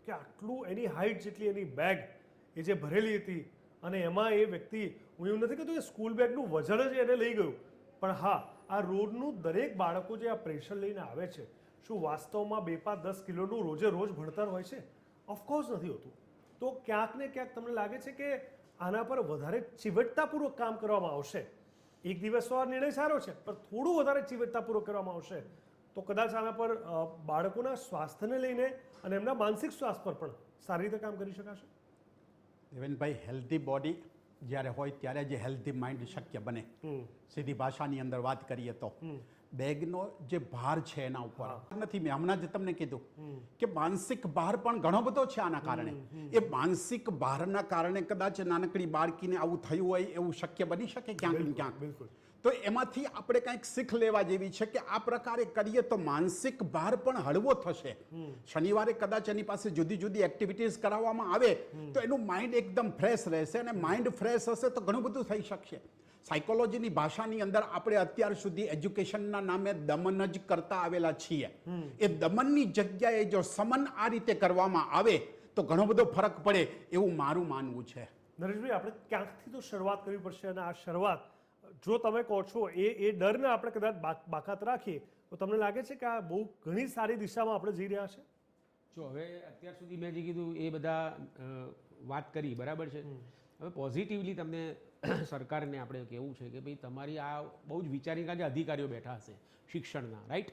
કે આટલું, એની હાઇટ જેટલી એની બેગ એ જે ભરેલી હતી, અને એમાં એ વ્યક્તિ, હું એવું નથી કહેતો કે સ્કૂલ બેગનું વજન જ એને લઈ ગયું, પણ હા, આ રોડનું દરેક બાળકો જે આ પ્રેશર લઈને આવે છે, શું વાસ્તવમાં 2-5-10 કિલોનું રોજે રોજ ભણતર હોય છે? ઓફકોર્સ નથી હોતું. તો ક્યાંક ને ક્યાંક તમને લાગે છે કે આના પર વધારે ચીવટતાપૂર્વક કામ કરવામાં આવશે? એક દિવસ તો આ નિર્ણય સારો છે, પણ થોડું વધારે ચીવટતાપૂર્વક કરવામાં આવશે તો કદાચ આના પર બાળકોના સ્વાસ્થ્યને લઈને અને એમના માનસિક સ્વાસ્થ્ય પર પણ સારી રીતે કામ કરી શકાશે. દેવેનભાઈ, હેલ્ધી બોડી જ્યારે હોય ત્યારે જે હેલ્ધી માઇન્ડ શક્ય બને. સીધી ભાષાની અંદર વાત કરીએ તો બેગનો જે ભાર છે એના ઉપર નથી. મેં હમણાં જ તમને કીધું કે માનસિક ભાર પણ ઘણો બધો છે આના કારણે. એ માનસિક ભારના કારણે કદાચ નાનકડી બાળકીને આવું થયું હોય એવું શક્ય બની શકે ક્યાંક ને ક્યાંક. તો એમાંથી આપણે કંઈક શીખ લેવા જેવી છે કે આ પ્રકારે કરીએ તો માનસિક ભાર પણ હળવો થશે. શનિવારે કદાચ એની પાસે જુદી જુદી એક્ટિવિટીઝ કરાવવામાં આવે તો એનું માઇન્ડ એકદમ ફ્રેશ રહેશે, અને માઇન્ડ ફ્રેશ હશે તો ઘણું બધું થઈ શકશે. સાયકોલોજીની ભાષાની અંદર આપણે અત્યાર સુધી એજ્યુકેશનના નામે દમન જ કરતા આવેલા છીએ. એ દમનની જગ્યાએ જો સમન આ રીતે કરવામાં આવે તો ઘણો બધો ફરક પડે એવું મારું માનવું છે. નરેશભાઈ, આપણે ક્યાંકથી તો શરૂઆત કરવી પડશે, અને આ શરૂઆત જો તમે કહો છો એ ડરને આપણે કદાચ બાકાત રાખીએ તો તમને લાગે છે કે આ બહુ ઘણી સારી દિશામાં આપણે જઈ રહ્યા છે? જો હવે અત્યાર સુધી મેં જે કીધું એ બધા વાત કરી બરાબર છે. હવે પોઝિટિવલી તમને સરકારને આપણે કહેવું છે કે ભાઈ તમારી આ બહુ જ વિચારી, કારણ કે અધિકારીઓ બેઠા હશે શિક્ષણના, રાઈટ,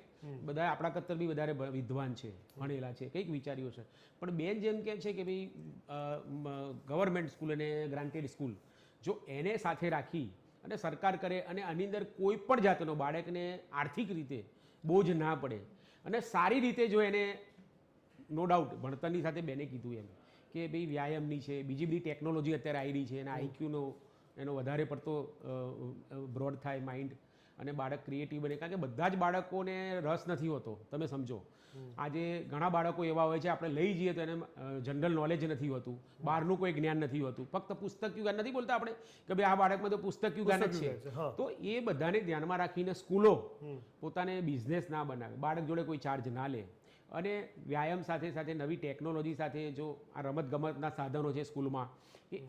બધા આપણા કરતાં બી વધારે વિદ્વાન છે, ભણેલા છે, કંઈક વિચારીઓ છે, પણ બેન જેમ કહે છે કે ભાઈ ગવર્મેન્ટ સ્કૂલ અને ગ્રાન્ટેડ સ્કૂલ જો એને સાથે રાખી અને સરકાર કરે અને આની અંદર કોઈ પણ જાતનો બાળકને આર્થિક રીતે બોજ ના પડે અને સારી રીતે જો એને નો ડાઉટ ભણતરની સાથે બેને કીધું એમ કે ભાઈ વ્યાયામની છે, બીજી બધી ટેકનોલોજી અત્યારે આવી રહી છે, અને આઈક્યુનો એનો વધારે પડતો બ્રોડ થાય માઇન્ડ અને બાળક ક્રિએટિવ બને, કારણ કે બધા જ બાળકોને રસ નથી હોતો. તમે સમજો આજે ઘણા બાળકો એવા હોય છે આપણે લઈ જઈએ તો એને જનરલ નોલેજ નથી હોતું, બહારનું કોઈ જ્ઞાન નથી હોતું, ફક્ત પુસ્તકિયું જ્ઞાન નથી બોલતા આપણે કે ભાઈ આ બાળકમાં તો પુસ્તકિયું જ્ઞાન જ છે. તો એ બધાને ધ્યાનમાં રાખીને સ્કૂલો પોતાને બિઝનેસ ના બનાવે, બાળક જોડે કોઈ ચાર્જ ના લે, અને વ્યાયામ સાથે સાથે નવી ટેકનોલોજી સાથે જો આ રમતગમતના સાધનો છે સ્કૂલમાં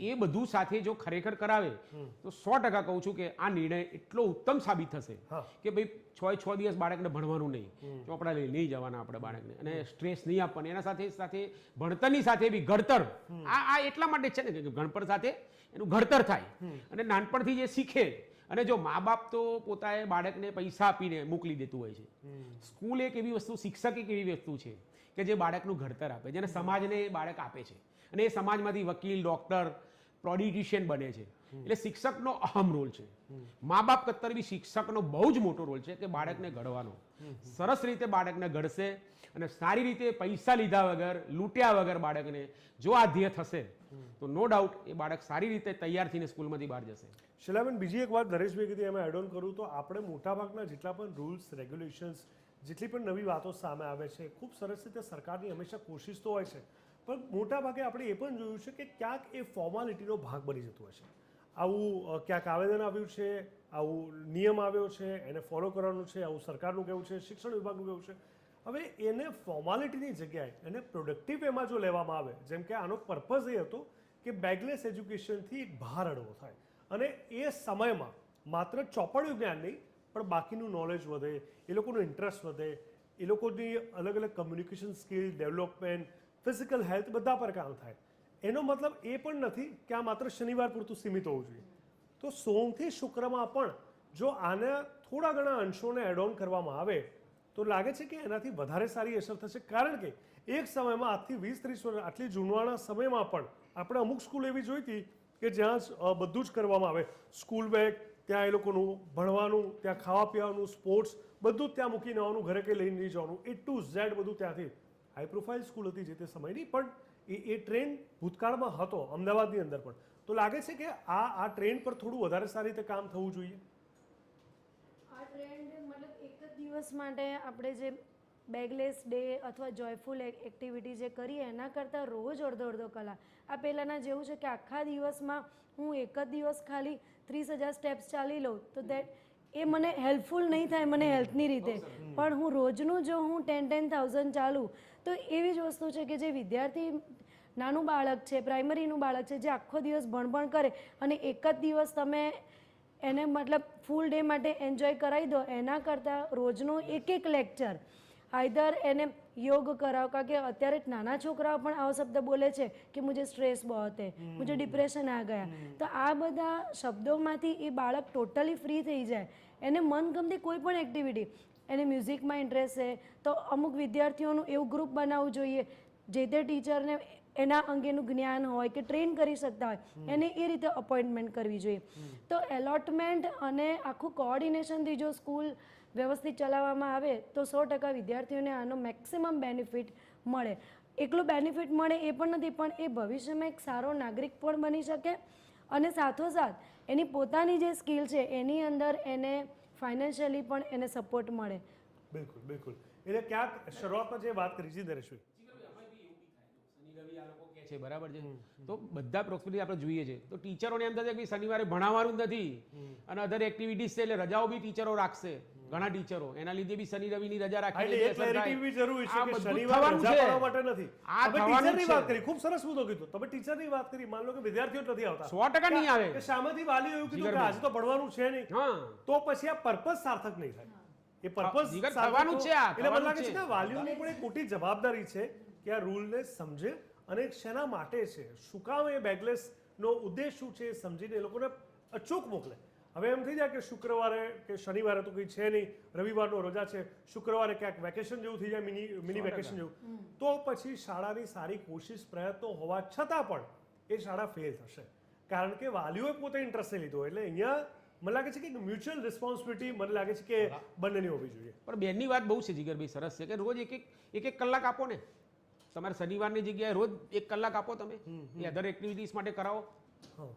એ બધું સાથે જો ખરેખર કરાવે તો 100% કહું છું કે આ નિર્ણય એટલો ઉત્તમ સાબિત થશે કે ભાઈ 6 દિવસ બાળકને ભણવાનું નહીં, ચોપડા લઈ નહીં જવાના આપણે બાળકને, અને સ્ટ્રેસ નહીં આપવાનું, એના સાથે સાથે ભણતરની સાથે બી ઘડતર. આ એટલા માટે છે ને કે ગણપણ સાથે એનું ઘડતર થાય અને નાનપણથી જે શીખે. અને જો મા બાપ તો પોતાએ બાળકને પૈસા આપીને મોકલી દેતું હોય છે, સ્કૂલ એક એવી વસ્તુ, શિક્ષક એક એવી વસ્તુ છે કે જે બાળકનું ઘડતર આપે, જેને સમાજને બાળક આપે છે, અને એ સમાજમાંથી વકીલ, ડૉક્ટર, પોલિટિશિયન બને છે. એટલે શિક્ષકનો અહમ રોલ છે. મા બાપ કરતાં બી શિક્ષકનો બહુ જ મોટો રોલ છે કે બાળકને ઘડવાનો. સરસ રીતે બાળકને ઘડશે અને સારી રીતે પૈસા લીધા વગર, લૂંટ્યા વગર બાળકને જો આ ધ્યેય થશે તો નો ડાઉટ એ બાળક સારી રીતે તૈયાર થઈને સ્કૂલમાંથી બહાર જશે. શિલાબેન, બીજી એક વાત નરેશભાઈ કીધી એમાં એડ ઓન કરું તો આપણે મોટાભાગના જેટલા પણ રૂલ્સ, રેગ્યુલેશન્સ, જેટલી પણ નવી વાતો સામે આવે છે, ખૂબ સરસ રીતે સરકારની હંમેશા કોશિશ તો હોય છે, પણ મોટાભાગે આપણે એ પણ જોયું છે કે ક્યાંક એ ફોર્માલિટીનો ભાગ બની જતો હોય છે. આવું ક્યાંક આવેદન આવ્યું છે, આવું નિયમ આવ્યો છે, એને ફોલો કરવાનું છે, આવું સરકારનું કહેવું છે, શિક્ષણ વિભાગનું કહેવું છે. હવે એને ફોર્માલિટીની જગ્યાએ એને પ્રોડક્ટિવ એમાં જો લેવામાં આવે, જેમ કે આનો પર્પઝ એ હતો કે બેગલેસ એજ્યુકેશનથી એક ભાર હળવો થાય અને એ સમયમાં માત્ર ચોપડિયું જ્ઞાન નહીં પણ બાકીનું નોલેજ વધે, એ લોકોનો ઇન્ટરેસ્ટ વધે, એ લોકોની અલગ અલગ communication skill, development, physical health બધા પર કામ થાય. એનો મતલબ એ પણ નથી કે આ માત્ર શનિવાર પૂરતું સીમિત હોવું જોઈએ. તો સોમથી શુક્રમાં પણ જો આને થોડા ઘણા અંશોને એડ ઓન કરવામાં આવે તો લાગે છે કે એનાથી વધારે સારી અસર થશે. કારણ કે એક સમયમાં આજથી 20-30 વર્ષ આટલી જૂનવાણા સમયમાં પણ આપણે અમુક સ્કૂલ એવી જોઈ હતી કે જ્યાં બધું જ કરવામાં આવે, સ્કૂલ બેગ, ત્યાં એ લોકોનું ભણવાનું, ત્યાં ખાવા પીવાનું, સ્પોર્ટ્સ, બધું જ ત્યાં મૂકીને આવવાનું, ઘરે કંઈ લઈને નહીં જવાનું, A to Z બધું ત્યાંથી. હાઈ પ્રોફાઇલ સ્કૂલ હતી જે તે સમયની, પણ એ ટ્રેન્ડ ભૂતકાળમાં હતો અમદાવાદની અંદર પણ. તો લાગે છે કે આ ટ્રેન્ડ પર થોડું વધારે સારી રીતે કામ થવું જોઈએ. આ ટ્રેન્ડ મતલબ એક જ દિવસ માટે આપણે જે બેગલેસ ડે અથવા જોયફુલ એક્ટિવિટી જે કરીએ એના કરતાં રોજ અડધો કલાક, આ પહેલાંના જેવું છે કે આખા દિવસમાં હું એક જ દિવસ ખાલી 30,000 સ્ટેપ્સ ચાલી લઉં તો એ મને હેલ્પફુલ નહીં થાય મને હેલ્થની રીતે, પણ હું રોજનું જો હું 10,000 ચાલું તો એવી જ વસ્તુ છે કે જે વિદ્યાર્થી નાનું બાળક છે, પ્રાઇમરીનું બાળક છે, જે આખો દિવસ ભણભણ કરે અને એક જ દિવસ તમે એને મતલબ ફૂલ ડે માટે એન્જોય કરાવી દો, એના કરતાં રોજનું એક લેક્ચર આઈધર એને યોગ કરાવો, કારણ કે અત્યારે નાના છોકરાઓ પણ આવો શબ્દ બોલે છે કે મુझे સ્ટ્રેસ બહોત હે, મુझे ડિપ્રેશન આ ગયા. તો આ બધા શબ્દોમાંથી એ બાળક ટોટલી ફ્રી થઈ જાય, એને મનગમતી કોઈ પણ એક્ટિવિટી, એને મ્યુઝિકમાં ઇન્ટરેસ્ટ છે તો અમુક વિદ્યાર્થીઓનું એવું ગ્રુપ બનાવવું જોઈએ જે તે ટીચરને એના અંગેનું જ્ઞાન હોય કે ટ્રેન કરી શકતા હોય એને એ રીતે અપોઇન્ટમેન્ટ કરવી જોઈએ. તો એલોટમેન્ટ અને આખું કોઓર્ડિનેશનથી જો સ્કૂલ વ્યવસ્થિત ચલાવવામાં આવે તો 100% વિદ્યાર્થીઓને આનો મેક્સિમમ બેનિફિટ મળે. એકલું બેનિફિટ મળે એ પણ નથી, પણ એ ભવિષ્યમાં એક સારો નાગરિક પણ બની શકે અને સાથોસાથ એની પોતાની જે સ્કિલ છે એની અંદર એને ફાઇનાન્શિયલી પણ એને સપોર્ટ મળે. બિલકુલ બિલકુલ. એટલે ક્યાંક શરૂઆતમાં જે વાત કરી છે નરેશભાઈ, શનિ રવિ આ લોકો કહે છે બરાબર છે, તો બધા પ્રોક્સિમિટી આપણે જોઈએ છે તો ટીચરોને એમ થશે કે શનિવારે ભણાવવાનું જ નથી અને અધર એક્ટિવિટીઝ છે એટલે રજાઓ બી ટીચરો રાખશે, ઘણા ટીચરો એના લીધે બી શનિ રવિની રજા રાખી એટલે એ ક્લેરિટી બી જરૂરી છે આ કે બધું શનિવાર થવાનું રજા છે. પાડવા માટે નથી. આ તમે થવાનું ટીચરની છે. વાત કરી, ખૂબ સરસ મુદ્દો કીધો. તમે ટીચરની વાત કરી, માન લો કે વિદ્યાર્થીઓ જ નથી આવતા, 100% નહીં આવે. કે શામાંથી વાલીઓ એવું કીધું કે જીગરભાઈ. આજે તો ભણવાનું છે નહીં, હા તો પછી આ પર્પસ સાર્થક નહીં થાય. એ પર્પસ જીગર, થવાનું જ છે આ, એટલે મને થવાનું લાગે જ છે છે. કે વાલીઓની પણ એક મોટી જવાબદારી છે કે આ રૂલને સમજે અને શેના માટે છે, શું કામ એ બેગલેસ નો ઉદ્દેશ શું છે એ સમજીને એ લોકોને અચૂક મોકલે. હવે એમ થઈ જાય કે શુક્રવારે કે શનિવારે તો કંઈ છે નહીં, રવિવારનો રજા છે, શુક્રવારે ક્યાંક વેકેશન જેવું થઈ જાય, મિની વેકેશન જેવું, તો પછી શાળાની સારી કોશિશ પ્રયત્નો હોવા છતાં પણ એ શાળા ફેલ થશે, કારણ કે વાલીઓએ પોતે ઇન્ટરેસ્ટ લીધો. એટલે અહીંયા મને લાગે છે કે મ્યુચ્યુઅલ રિસ્પોન્સિબિલિટી મને લાગે છે કે બંનેની હોવી જોઈએ. પણ બેનની વાત બહુ છે જીગરભાઈ, સરસ છે કે રોજ એક કલાક આપો ને, તમારે શનિવારની જગ્યાએ રોજ 1 કલાક આપો તમે એ અધર એક્ટિવિટીઝ માટે કરાવો. હા.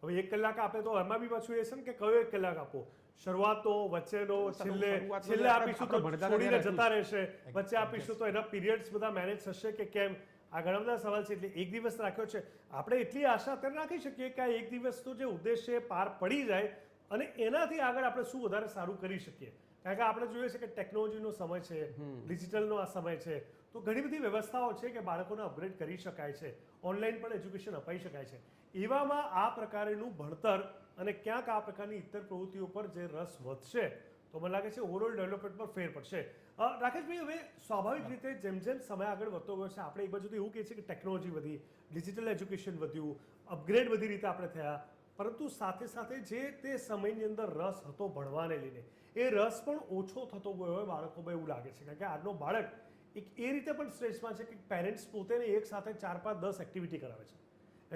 હવે 1 કલાક આપે તો એમાં બી પાછું એ છે ને કે કયો 1 કલાક આપો, શરૂઆતનો, વચ્ચેનો, છેલ્લે આપીશું તો છોડીને જતા રહેશે, વચ્ચે આપીશું તો એના પીરિયડ્સ બધા મેનેજ થશે કે કેમ, આ ઘણા બધા સવાલ છે. એટલે 1 દિવસ રાખ્યો છે, આપણે એટલી આશા અત્યારે રાખી શકીએ કે આ 1 દિવસનો જે ઉદ્દેશ છે એ પાર પડી જાય અને એનાથી આગળ આપણે શું વધારે સારું કરી શકીએ. કારણ કે આપણે જોઈએ છે કે ટેકનોલોજીનો સમય છે, ડિજિટલનો આ સમય છે, તો ઘણી બધી વ્યવસ્થાઓ છે કે બાળકોને અપગ્રેડ કરી શકાય છે, ઓનલાઈન પણ એજ્યુકેશન અપાઈ શકાય છે. એવામાં આ પ્રકારનું ભણતર અને ક્યાંક આ પ્રકારની ઇતર પ્રવૃત્તિઓ પર જે રસ વધશે તો મને લાગે છે ઓવરઓલ ડેવલપમેન્ટ પર ફેર પડશે. રાકેશભાઈ, હવે સ્વાભાવિક રીતે જેમ જેમ સમય આગળ વધતો ગયો છે, આપણે એક બાજુ તો એવું કહીએ છીએ કે ટેકનોલોજી વધી, ડિજિટલ એજ્યુકેશન વધ્યું, અપગ્રેડ બધી રીતે આપણે થયા, પરંતુ સાથે સાથે જે તે સમયની અંદર રસ હતો ભણવાને લઈને, એ રસ પણ ઓછો થતો ગયો હોય બાળકોમાં એવું લાગે છે. કારણ કે આજનો બાળક એક એ રીતે પણ સ્ટ્રેસમાં છે કે પેરેન્ટ્સ પોતે એક સાથે 4, 5, 10 એક્ટિવિટી કરાવે છે,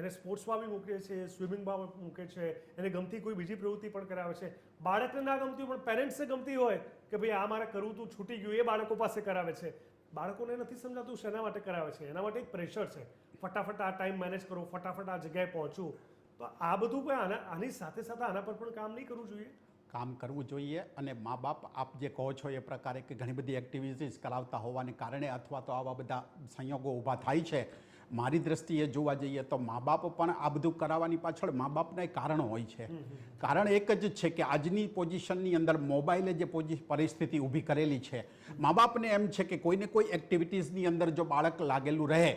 એને સ્પોર્ટ્સમાં બી મૂકે છે, સ્વિમિંગમાં મૂકે છે, એને ગમતી કોઈ બીજી પ્રવૃત્તિ પણ કરાવે છે. બાળકને ના ગમતી હોય પણ પેરેન્ટ્સને ગમતી હોય કે ભાઈ આ મારે કરવું તું છૂટી ગયું, એ બાળકો પાસે કરાવે છે. બાળકોને નથી સમજાતું શેના માટે કરાવે છે, એના માટે એક પ્રેશર છે, ફટાફટ આ ટાઈમ મેનેજ કરો, ફટાફટ આ જગ્યાએ પહોંચવું. તો આ બધું પણ આની સાથે સાથે આના પર પણ કામ નહીં કરવું જોઈએ? કામ કરવું જોઈએ. અને મા બાપ આપ જે કહો છો એ પ્રકારે કે ઘણી બધી એક્ટિવિટીઝ કરાવતા હોવાને કારણે અથવા તો આવા બધા સંયોગો ઊભા થાય છે, મારી દ્રષ્ટિએ જોવા જઈએ તો મા બાપ પણ આ બધું કરાવવાની પાછળ મા બાપના કારણો હોય છે. કારણ એક જ છે કે આજની પોઝિશનની અંદર મોબાઈલે જે પરિસ્થિતિ ઊભી કરેલી છે, મા બાપને એમ છે કે કોઈને કોઈ એક્ટિવિટીઝની અંદર જો બાળક લાગેલું રહે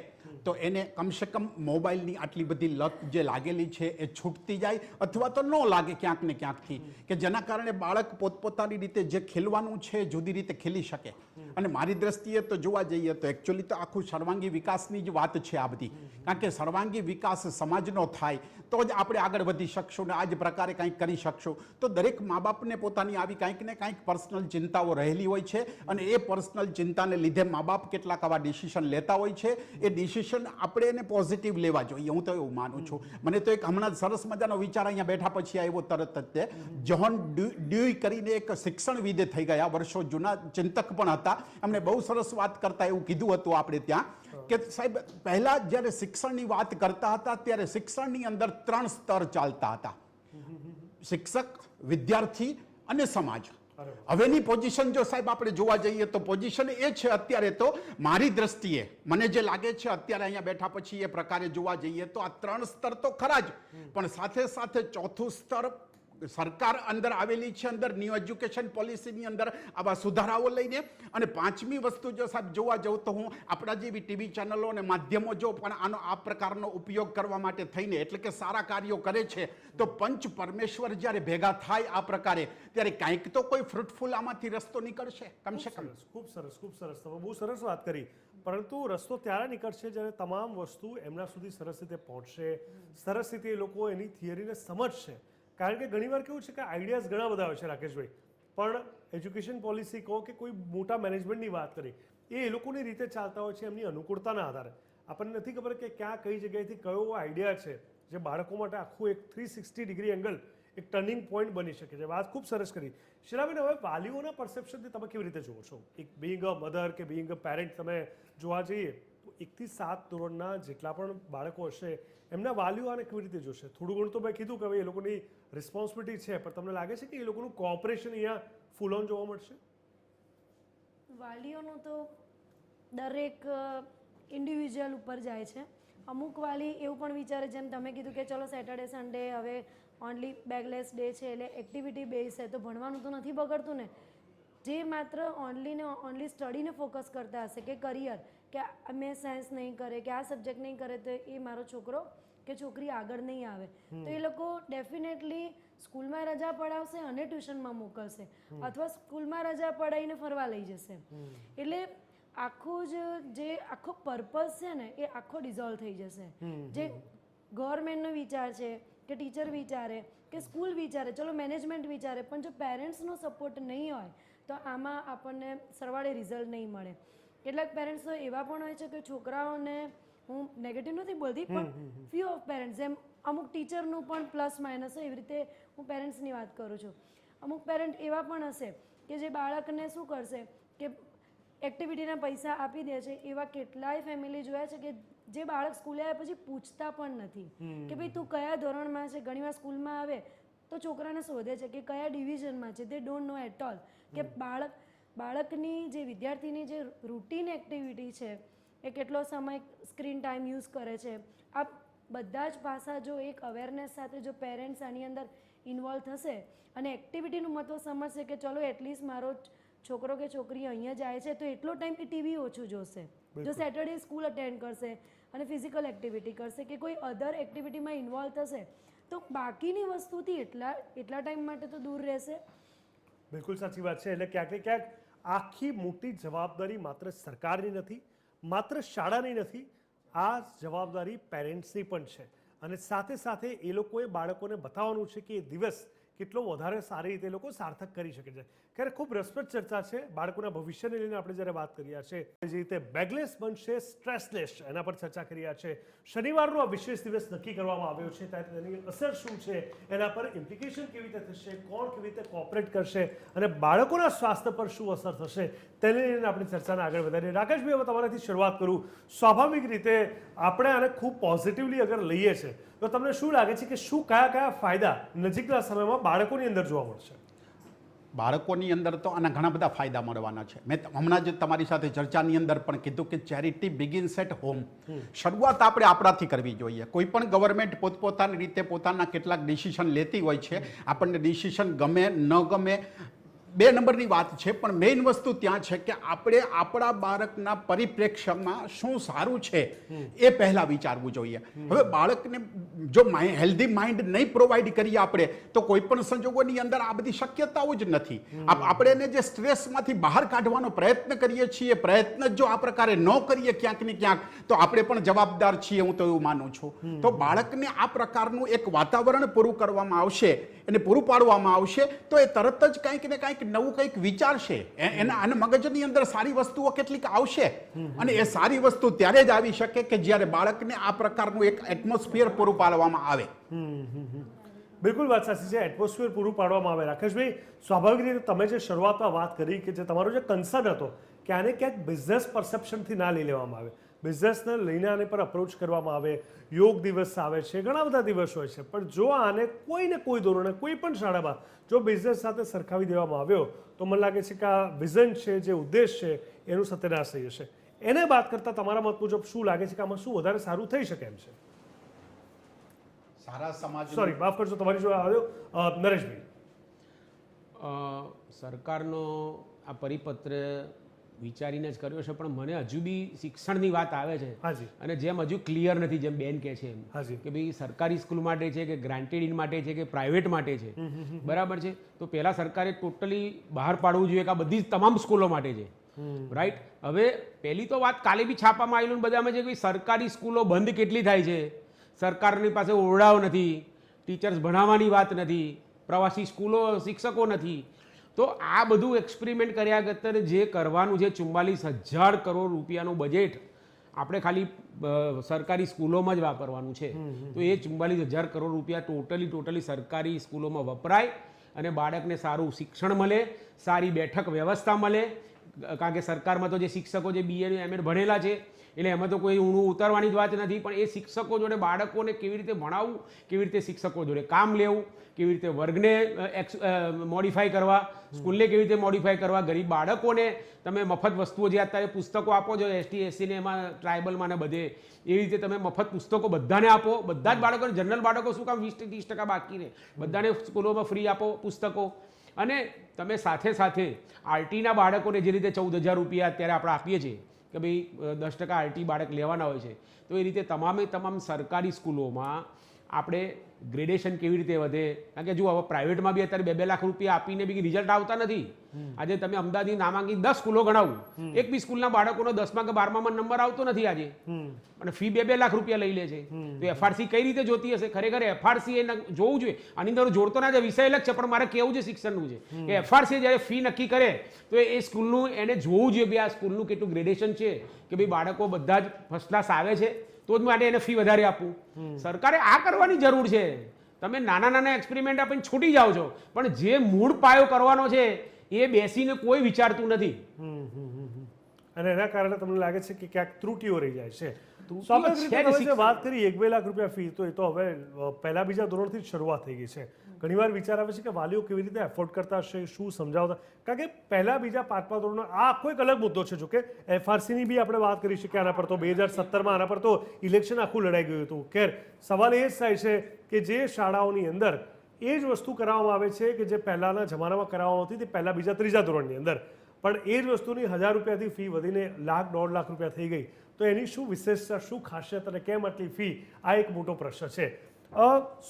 તો એને કમસે કમ મોબાઈલની આટલી બધી લત જે લાગેલી છે એ છૂટતી જાય અથવા તો ન લાગે ક્યાંક ને ક્યાંકથી, કે જેના કારણે બાળક પોતપોતાની રીતે જે ખેલવાનું છે જુદી રીતે ખેલી શકે. અને મારી દ્રષ્ટિએ તો જોવા જઈએ તો એકચ્યુઅલી તો આખું સર્વાંગી વિકાસની જ વાત છે આ બધી. કારણ કે સર્વાંગી વિકાસ સમાજનો થાય તો જ આપણે આગળ વધી શકશું ને આ જ પ્રકારે કંઈક કરી શકશું. તો દરેક મા બાપને પોતાની આવી કંઈક ને કંઈક પર્સનલ ચિંતાઓ રહેલી હોય છે અને એ પર્સનલ ચિંતાને લીધે મા બાપ કેટલાક આવા ડિસિઝન લેતા હોય છે. એ ડિસિઝન આપણે એને પોઝિટિવ લેવા જોઈએ, હું તો એવું માનું છું. મને તો એક હમણાં સરસ મજાનો વિચાર અહીંયા બેઠા પછી આવ્યો તરત જ તે જ્હોન ડ્યુઈ કરીને એક શિક્ષણવિદ થઈ ગયા, વર્ષો જૂના ચિંતક પણ હતા. એમણે બહુ સરસ વાત કરતા એવું કીધું હતું આપણે ત્યાં કે સાહેબ પહેલા જ્યારે શિક્ષણની વાત કરતા હતા ત્યારે શિક્ષણની અંદર 3 સ્તર ચાલતા હતા, શિક્ષક, વિદ્યાર્થી અને સમાજ. હવેની પોઝિશન જો સાહેબ આપણે જોવા જઈએ તો પોઝિશન એ છે અત્યારે તો મારી દ્રષ્ટિએ મને જે લાગે છે અત્યારે અહીંયા બેઠા પછી એ પ્રકારે જોવા જઈએ તો આ 3 સ્તર તો ખરા જ, પણ સાથે સાથે 4થું સ્તર સરકાર અંદર આવેલી છે, અંદર ન્યૂ એજ્યુકેશન પોલિસીની અંદર આવા સુધારાઓ લઈને. અને 5મી વસ્તુ જો સાહેબ જોવા જાઉં તો હું આપણા જેવી ટીવી ચેનલો અને માધ્યમો જો પણ આનો આ પ્રકારનો ઉપયોગ કરવા માટે થઈને એટલે કે સારા કાર્યો કરે છે તો પંચ પરમેશ્વર જ્યારે ભેગા થાય આ પ્રકારે ત્યારે કાંઈક તો કોઈ ફ્રૂટફુલ આમાંથી રસ્તો નીકળશે કમસે કમ. ખૂબ સરસ, ખૂબ સરસ, તમે બહુ સરસ વાત કરી. પરંતુ રસ્તો ત્યારે નીકળશે જ્યારે તમામ વસ્તુ એમના સુધી સરસ રીતે પહોંચશે, સરસ રીતે એ લોકો એની થિયરીને સમજશે. કારણ કે ઘણીવાર કેવું છે કે આઈડિયાઝ ઘણા બધા હોય છે રાકેશભાઈ, પણ એજ્યુકેશન પોલિસી કહો કે કોઈ મોટા મેનેજમેન્ટની વાત કરી એ લોકોની રીતે ચાલતા હોય છે એમની અનુકૂળતાના આધારે. આપણને નથી ખબર કે ક્યાં કઈ જગ્યાએથી કયો આઈડિયા છે જે બાળકો માટે આખું એક 360 ડિગ્રી એંગલ એક ટર્નિંગ પોઈન્ટ બની શકે છે. વાત ખૂબ સરસ કરી. શિલાબેન, હવે વાલીઓના પરસેપ્શનથી તમે કેવી રીતે જુઓ છો? એક બિંગ અ મધર કે બિંગ અ પેરેન્ટ તમે જોવા જઈએ તો 1 થી 7 ધોરણના જેટલા પણ બાળકો હશે એમના વાલીઓ આને કેવી રીતે જોશે? થોડું ઘણું તો મેં કીધું કે હવે એ લોકોની રિસ્પોન્સિબિલિટી છે, પણ તમને લાગે છે કે એ લોકોનું કોઓપરેશન અહીંયા ફૂલ ઓન જોવા મળશે? વાલીઓનું તો દરેક ઇન્ડિવિજ્યુઅલ ઉપર જાય છે. અમુક વાલી એવું પણ વિચારે, જેમ તમે કીધું કે ચલો સેટરડે સન્ડે હવે ઓનલી બેગલેસ ડે છે એટલે એક્ટિવિટી બેઝ છે, તો ભણવાનું તો નથી બગડતું ને. જે માત્ર ઓનલી ને ઓનલી સ્ટડીને ફોકસ કરતા હશે કે કરિયર, કે મેં સાયન્સ નહીં કરે કે આ સબ્જેક્ટ નહીં કરે તો એ મારો છોકરો કે છોકરી આગળ નહીં આવે, તો એ લોકો ડેફિનેટલી સ્કૂલમાં રજા પડાવશે અને ટ્યુશનમાં મોકલશે, અથવા સ્કૂલમાં રજા પડાવીને ફરવા લઈ જશે. એટલે આખું જે આખો પર્પઝ છે ને એ આખો ડિઝોલ્વ થઈ જશે. જે ગવર્મેન્ટનો વિચાર છે કે ટીચર વિચારે કે સ્કૂલ વિચારે, ચલો મેનેજમેન્ટ વિચારે, પણ જો પેરેન્ટ્સનો સપોર્ટ નહીં હોય તો આમાં આપણને સરવાળે રિઝલ્ટ નહીં મળે. કેટલાક પેરેન્ટ્સ તો એવા પણ હોય છે કે છોકરાઓને, હું નેગેટિવ નથી બોલતી, પણ ફ્યુ ઓફ પેરેન્ટ્સ, જેમ અમુક ટીચરનું પણ પ્લસ માઇનસ હોય એવી રીતે હું પેરેન્ટ્સની વાત કરું છું. અમુક પેરેન્ટ એવા પણ હશે કે જે બાળકને શું કરશે કે એક્ટિવિટીના પૈસા આપી દે છે. એવા કેટલાય ફેમિલી જોયા છે કે જે બાળક સ્કૂલે આવ્યા પછી પૂછતા પણ નથી કે ભાઈ તું કયા ધોરણમાં છે. ઘણીવાર સ્કૂલમાં આવે તો છોકરાને શોધે છે કે કયા ડિવિઝનમાં છે, they don't know at all. કે બાળકની જે વિદ્યાર્થીની જે રૂટીન એક્ટિવિટી છે એ કેટલો સમય સ્ક્રીન ટાઈમ યુઝ કરે છે, આ બધા જ પાસા જો એક અવેરનેસ સાથે જો પેરેન્ટ્સ આની અંદર ઇન્વોલ્વ થશે અને એક્ટિવિટીનું મહત્ત્વ સમજશે કે ચલો એટલીસ્ટ મારો છોકરો કે છોકરી અહીંયા જાય છે તો એટલો ટાઈમ એ ટીવી ઓછું જોશે. જો સેટરડે સ્કૂલ અટેન્ડ કરશે અને ફિઝિકલ એક્ટિવિટી કરશે કે કોઈ અધર એક્ટિવિટીમાં ઇન્વોલ્વ થશે તો બાકીની વસ્તુથી એટલા ટાઈમ માટે તો દૂર રહેશે. બિલકુલ સાચી વાત છે. એટલે ક્યાંક ને ક્યાંક આખી મોટી જવાબદારી માત્ર સરકારની નથી, માત્ર શાળાની નથી, આ જવાબદારી પેરેન્ટ્સની પણ છે. અને સાથે સાથે એ લોકોએ બાળકોને બતાવવાનું છે કે એ દિવસ કેટલો વધારે સારી રીતે લોકો સાર્થક કરી શકે છે. ખરેખર ખૂબ રસપ્રદ ચર્ચા છે. બાળકોના ભવિષ્યને લઈને આપણે જ્યારે વાત કરી રહ્યા છે, જે રીતે બેગલેસ બનશે સ્ટ્રેસલેસ, એના પર ચર્ચા કરી રહ્યા છે. શનિવારનો આ વિશેષ દિવસ નક્કી કરવામાં આવ્યો છે, ત્યારે તેની અસર શું છે, એના પર ઇમ્પ્લિકેશન કેવી રીતે થશે, કોણ કેવી રીતે કોઓપરેટ કરશે અને બાળકોના સ્વાસ્થ્ય પર શું અસર થશે, તેને લઈને આપણે ચર્ચાને આગળ વધારીએ. રાકેશભાઈ, હવે તમારાથી શરૂઆત કરું. સ્વાભાવિક રીતે આપણે આને ખૂબ પોઝિટિવલી અગર લઈએ છીએ તો તમને શું લાગે છે કે શું કયા ફાયદા નજીકના સમયમાં બાળકોની અંદર જોવા મળશે? બાળકોની અંદર તો આના ઘણા બધા ફાયદા મળવાના છે. મેં હમણાં જ તમારી સાથે ચર્ચાની અંદર પણ કીધું કે ચેરિટી બિગિન્સ એટ હોમ. શરૂઆત આપણે આપણાથી કરવી જોઈએ. કોઈ પણ ગવર્મેન્ટ પોતપોતાની રીતે પોતાના કેટલાક ડિસિઝન લેતી હોય છે. આપણને ડિસિઝન ગમે ન ગમે બે નંબરની વાત છે, પણ મેઇન વસ્તુ ત્યાં છે કે આપણે આપણા બાળકના પરિપ્રેક્ષ્યમાં શું સારું છે એ પહેલાં વિચારવું જોઈએ. હવે બાળકને જો હેલ્ધી માઇન્ડ નહીં પ્રોવાઈડ કરીએ આપણે તો કોઈ પણ સંજોગોની અંદર આ બધી શક્યતાઓ જ નથી. આપણે એને જે સ્ટ્રેસમાંથી બહાર કાઢવાનો પ્રયત્ન કરીએ છીએ, પ્રયત્ન જો આ પ્રકારે ન કરીએ ક્યાંક ને ક્યાંક તો આપણે પણ જવાબદાર છીએ, હું તો એવું માનું છું. તો બાળકને આ પ્રકારનું એક વાતાવરણ પૂરું કરવામાં આવશે, એને પૂરું પાડવામાં આવશે તો એ તરત જ કંઈક ને કંઈક નવું કંઈક વિચારશે. એના મગજની અંદર સારી વસ્તુઓ કેટલીક આવશે અને એ સારી વસ્તુ ત્યારે જ આવી શકે કે જ્યારે બાળકને આ પ્રકારનું એક એટમોસ્ફિયર પૂરું પાડવામાં આવે. બિલકુલ વાત સાચી છે, એટમોસ્ફિયર પૂરું પાડવામાં આવે. રાકેશભાઈ, સ્વાભાવિક રીતે તમે જે શરૂઆતમાં વાત કરી કે જે તમારો જે કન્સર્ન હતો કે આને ક્યાંક બિઝનેસ પરસેપ્શનથી ના લઈ લેવામાં આવે, બિઝનેસને લઈને આને પર અપ્રોચ કરવામાં આવે, યોગ દિવસ આવે છે, ઘણા બધા દિવસ હોય છે, પણ જો આને કોઈને કોઈ ધોરણે કોઈ પણ શાળામાં જો બિઝનેસ સાથે સરખાવી દેવામાં આવ્યો તો મને લાગે છે કે આ વિઝન છે, જે ઉદ્દેશ છે, એનું સત્યનાશ થઈ જશે. એને વાત કરતાં તમારા મત મુજબ શું લાગે છે કે આમાં શું વધારે સારું થઈ શકે એમ છે? સારા સમાજ, સોરી માફ કરજો, તમારી જોડે આવ્યો નરેશભાઈ. સરકારનો આ પરિપત્ર વિચારીને જ કર્યો છે, પણ મને હજુ બી શિક્ષણની વાત આવે છે અને જેમ હજુ ક્લિયર નથી, જેમ બેન કહે છે એમ કે ભાઈ સરકારી સ્કૂલ માટે છે કે ગ્રાન્ટેડ ઇન માટે છે કે પ્રાઇવેટ માટે છે, બરાબર છે. તો પહેલાં સરકારે ટોટલી બહાર પાડવું જોઈએ કે આ બધી તમામ સ્કૂલો માટે છે, રાઈટ. હવે પહેલી તો વાત કાલે બી છાપામાં આવેલું બધામાં છે કે સરકારી સ્કૂલો બંધ કેટલી થાય છે, સરકારની પાસે ઓરડાઓ નથી, ટીચર્સ ભણાવવાની વાત નથી, પ્રવાસી સ્કૂલો, શિક્ષકો નથી. તો આ બધું એક્સપેરિમેન્ટ કર્યા કરતા જે કરવાનું છે, 44,000 કરોડ રૂપિયાનું બજેટ આપણે ખાલી સરકારી સ્કૂલોમાં જ વાપરવાનું છે. તો એ 44,000 કરોડ રૂપિયા ટોટલી સરકારી સ્કૂલોમાં વપરાય અને બાળકને સારું શિક્ષણ મળે, સારી બેઠક વ્યવસ્થા મળે, કારણ કે સરકારમાં તો જે શિક્ષકો જે BA અને MA ભણેલા છે એટલે એમાં તો કોઈ ઊણું ઉતારવાની જ વાત નથી, પણ એ શિક્ષકો જોડે બાળકોને કેવી રીતે ભણાવવું, કેવી રીતે શિક્ષકો જોડે કામ લેવું, કેવી રીતે વર્ગને મોડિફાઈ કરવા, સ્કૂલને કેવી રીતે મોડિફાઈ કરવા, ગરીબ બાળકોને તમે મફત વસ્તુઓ જે અત્યારે પુસ્તકો આપો છો ST SC ને એમાં ટ્રાઇબલમાં ને બધે એવી રીતે તમે મફત પુસ્તકો બધાને આપો, બધા જ બાળકોને, જનરલ બાળકો શું કામ 20-30% બાકી રહે, બધાને સ્કૂલોમાં ફ્રી આપો પુસ્તકો. અને તમે સાથે સાથે RTના બાળકોને જે રીતે 14,000 રૂપિયા અત્યારે આપણે આપીએ છીએ કે ભાઈ 10% RT બાળક લેવાના હોય છે, તો એ રીતે તમામ સરકારી સ્કૂલોમાં આપણે ગ્રેડેશન કેવી રીતે વધે, કારણ કે જો હવે પ્રાઇવેટમાં બી અત્યારે 2-2 લાખ રૂપિયા આપીને બી રિઝલ્ટ આવતા નથી. આજે તમે અમદાવાદની નામાંકિત 10 સ્કૂલો ગણાવું, એક બી સ્કૂલના બાળકોનો 10મા કે 12મામાં નંબર આવતો નથી આજે, અને ફી 2-2 લાખ રૂપિયા લઈ લે છે. તો FRC કઈ રીતે જોતી હશે? ખરેખર FRC એ જોવું જોઈએ. આની અંદર જોડતો ના જાય, વિષય અલગ છે, પણ મારે કેવું છે શિક્ષણનું છે કે FRC જ્યારે ફી નક્કી કરે તો એ સ્કૂલનું એને જોવું જોઈએ કે આ સ્કૂલનું કેટલું ગ્રેડેશન છે, કે ભાઈ બાળકો બધા જ ફર્સ્ટ ક્લાસ આવે છે તો જ માટે એને ફી વધારે આપવું. સરકારે આ કરવાની જરૂર છે. તમે નાના એક્સપેરિમેન્ટ આપીને છૂટી જાઓ છો, પણ જે મૂળ પાયો કરવાનો છે એ બેસીને કોઈ વિચારતું નથી. અને એના કારણે તમને લાગે છે કે ક્યાંક ત્રુટીઓ રહી જાય છે. ત્રુટીઓ સ્વાભાવિક છે રીતે જ તમે જે વાત કરી 1-2 લાખ રૂપિયા ફી, તો એ તો હવે પહેલા બીજા ધોરણથી જ શરૂઆત થઈ ગઈ છે. ઘણીવાર વિચાર આવે છે કે વાલીઓ કેવી રીતે એફોર્ડ કરતા હશે, શું સમજાવતા, કારણ કે પહેલા બીજા 5મા ધોરણનો આ આખો એક અલગ મુદ્દો છે. જો કે FRCની બી આપણે વાત કરી શકીએ આના પર, તો 2017માં આના પર તો ઇલેક્શન આખું લડાઈ ગયું હતું. ખેર, સવાલ એ જ થાય છે કે જે શાળાઓની અંદર એ જ વસ્તુ કરાવવામાં આવે છે કે જે પહેલાંના જમાનામાં કરાવવામાં આવતી હતી, પહેલા બીજા 3જા ધોરણની અંદર, પણ એ જ વસ્તુની 1000 રૂપિયાથી ફી વધીને 1.5 લાખ રૂપિયા થઈ ગઈ. તો એની શું વિશેષતા, શું ખાસિયત અને કેમ આટલી ફી, આ એક મોટો પ્રશ્ન છે.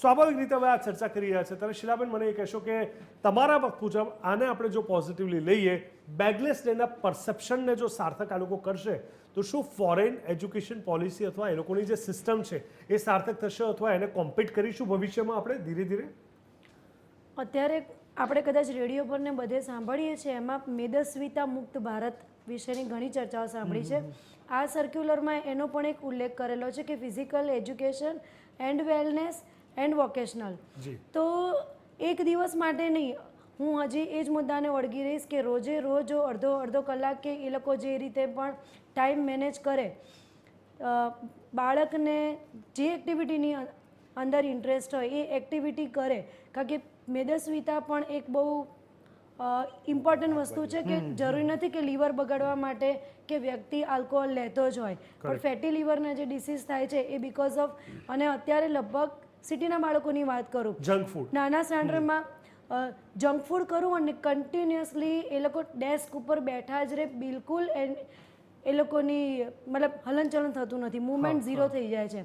સ્વાભાવિક રીતે હવે આ ચર્ચા કરી રહ્યા છે ત્યારે શીલાબેન મને એ કહેશો કે તમારા વખત મુજબ આને આપણે જો પોઝિટિવલી લઈએ, બેગલેસ ડેના પરસેપ્શનને જો સાર્થક આ લોકો કરશે તો શું ફોરેન એજ્યુકેશન પોલિસી અથવા એ લોકોની જે સિસ્ટમ છે એ સાર્થક થશે, અથવા એને કોમ્પિટ કરીશું ભવિષ્યમાં આપણે ધીરે ધીરે? અત્યારે આપણે કદાચ રેડિયો પર ને બધે સાંભળીએ છીએ, એમાં મેદસ્વીતા મુક્ત ભારત વિશેની ઘણી ચર્ચાઓ સાંભળી છે. આ સર્ક્યુલરમાં એનો પણ એક ઉલ્લેખ કરેલો છે કે physical education and wellness and vocational. તો એક દિવસ માટે નહીં, હું હજી એ જ મુદ્દાને વળગી રહીશ કે રોજે રોજ અડધો કલાક કે એ લોકો જે રીતે પણ ટાઈમ મેનેજ કરે, બાળકને જે એક્ટિવિટીની અંદર ઇન્ટરેસ્ટ હોય એ એક્ટિવિટી કરે. કારણ કે મેદસ્વીતા પણ એક બહુ ઇમ્પોર્ટન્ટ વસ્તુ છે કે જરૂરી નથી કે લીવર બગાડવા માટે કે વ્યક્તિ આલ્કોહોલ લેતો જ હોય, પણ ફેટી લીવરના જે ડિસીઝ થાય છે એ બિકોઝ ઓફ, અને અત્યારે લગભગ સિટીના બાળકોની વાત કરું, જંક ફૂડ, નાના સ્ટાન્ડર્ડમાં જંક ફૂડ કરું અને કન્ટિન્યુઅસલી એ લોકો ડેસ્ક ઉપર બેઠા જ રહે, બિલકુલ એ લોકોની મતલબ હલનચલન થતું નથી, મૂવમેન્ટ ઝીરો થઈ જાય છે.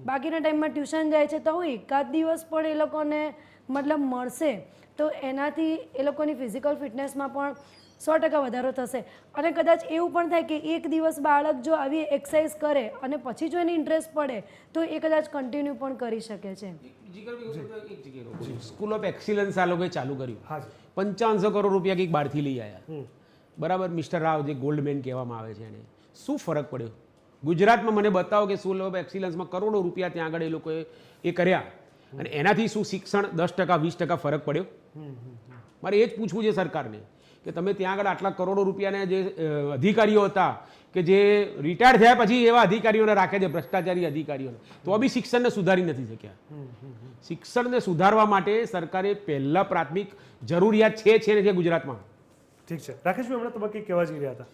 બાકીના ટાઈમમાં ટ્યુશન જાય છે તો હું એકાદ દિવસ પણ એ લોકોને મતલબ મળશે તો એનાથી એ લોકોની ફિઝિકલ ફિટનેસમાં પણ 100% વધારો થશે. અને કદાચ એવું પણ થાય કે એક દિવસ બાળક જો આવી એક્સરસાઇઝ કરે અને પછી જો એને ઇન્ટરેસ્ટ પડે તો એ કદાચ કન્ટિન્યુ પણ કરી શકે છે. સ્કૂલ ઓફ એક્સિલન્સ આ લોકોએ ચાલુ કર્યું, 5500 કરોડ રૂપિયા કંઈક બહારથી લઈ આવ્યા, બરાબર. મિસ્ટર રાવ જે ગોલ્ડ મેન કહેવામાં આવે છે, એને શું ફરક પડ્યો ગુજરાતમાં? મને બતાવો કે સ્કૂલ ઓફ એક્સિલન્સમાં કરોડો રૂપિયા ત્યાં આગળ એ લોકોએ એ કર્યા, અને એનાથી શું શિક્ષણ 10% 20% ફરક પડ્યો? મારે એ જ પૂછવું છે સરકારને કે તમે ત્યાં આગળ આટલા કરોડો રૂપિયાના જે અધિકારીઓ હતા કે જે રિટાયર થયા પછી એવા અધિકારીઓને રાખે છે, ભ્રષ્ટાચારી અધિકારીઓને, તો બી શિક્ષણને સુધારી નથી શક્યા. શિક્ષણને સુધારવા માટે સરકારે પહેલા પ્રાથમિક જરૂરિયાત છે ને જે ગુજરાતમાં. ઠીક છે રાકેશભાઈ, હમણાં તબક્કે કહેવા જઈ રહ્યા હતા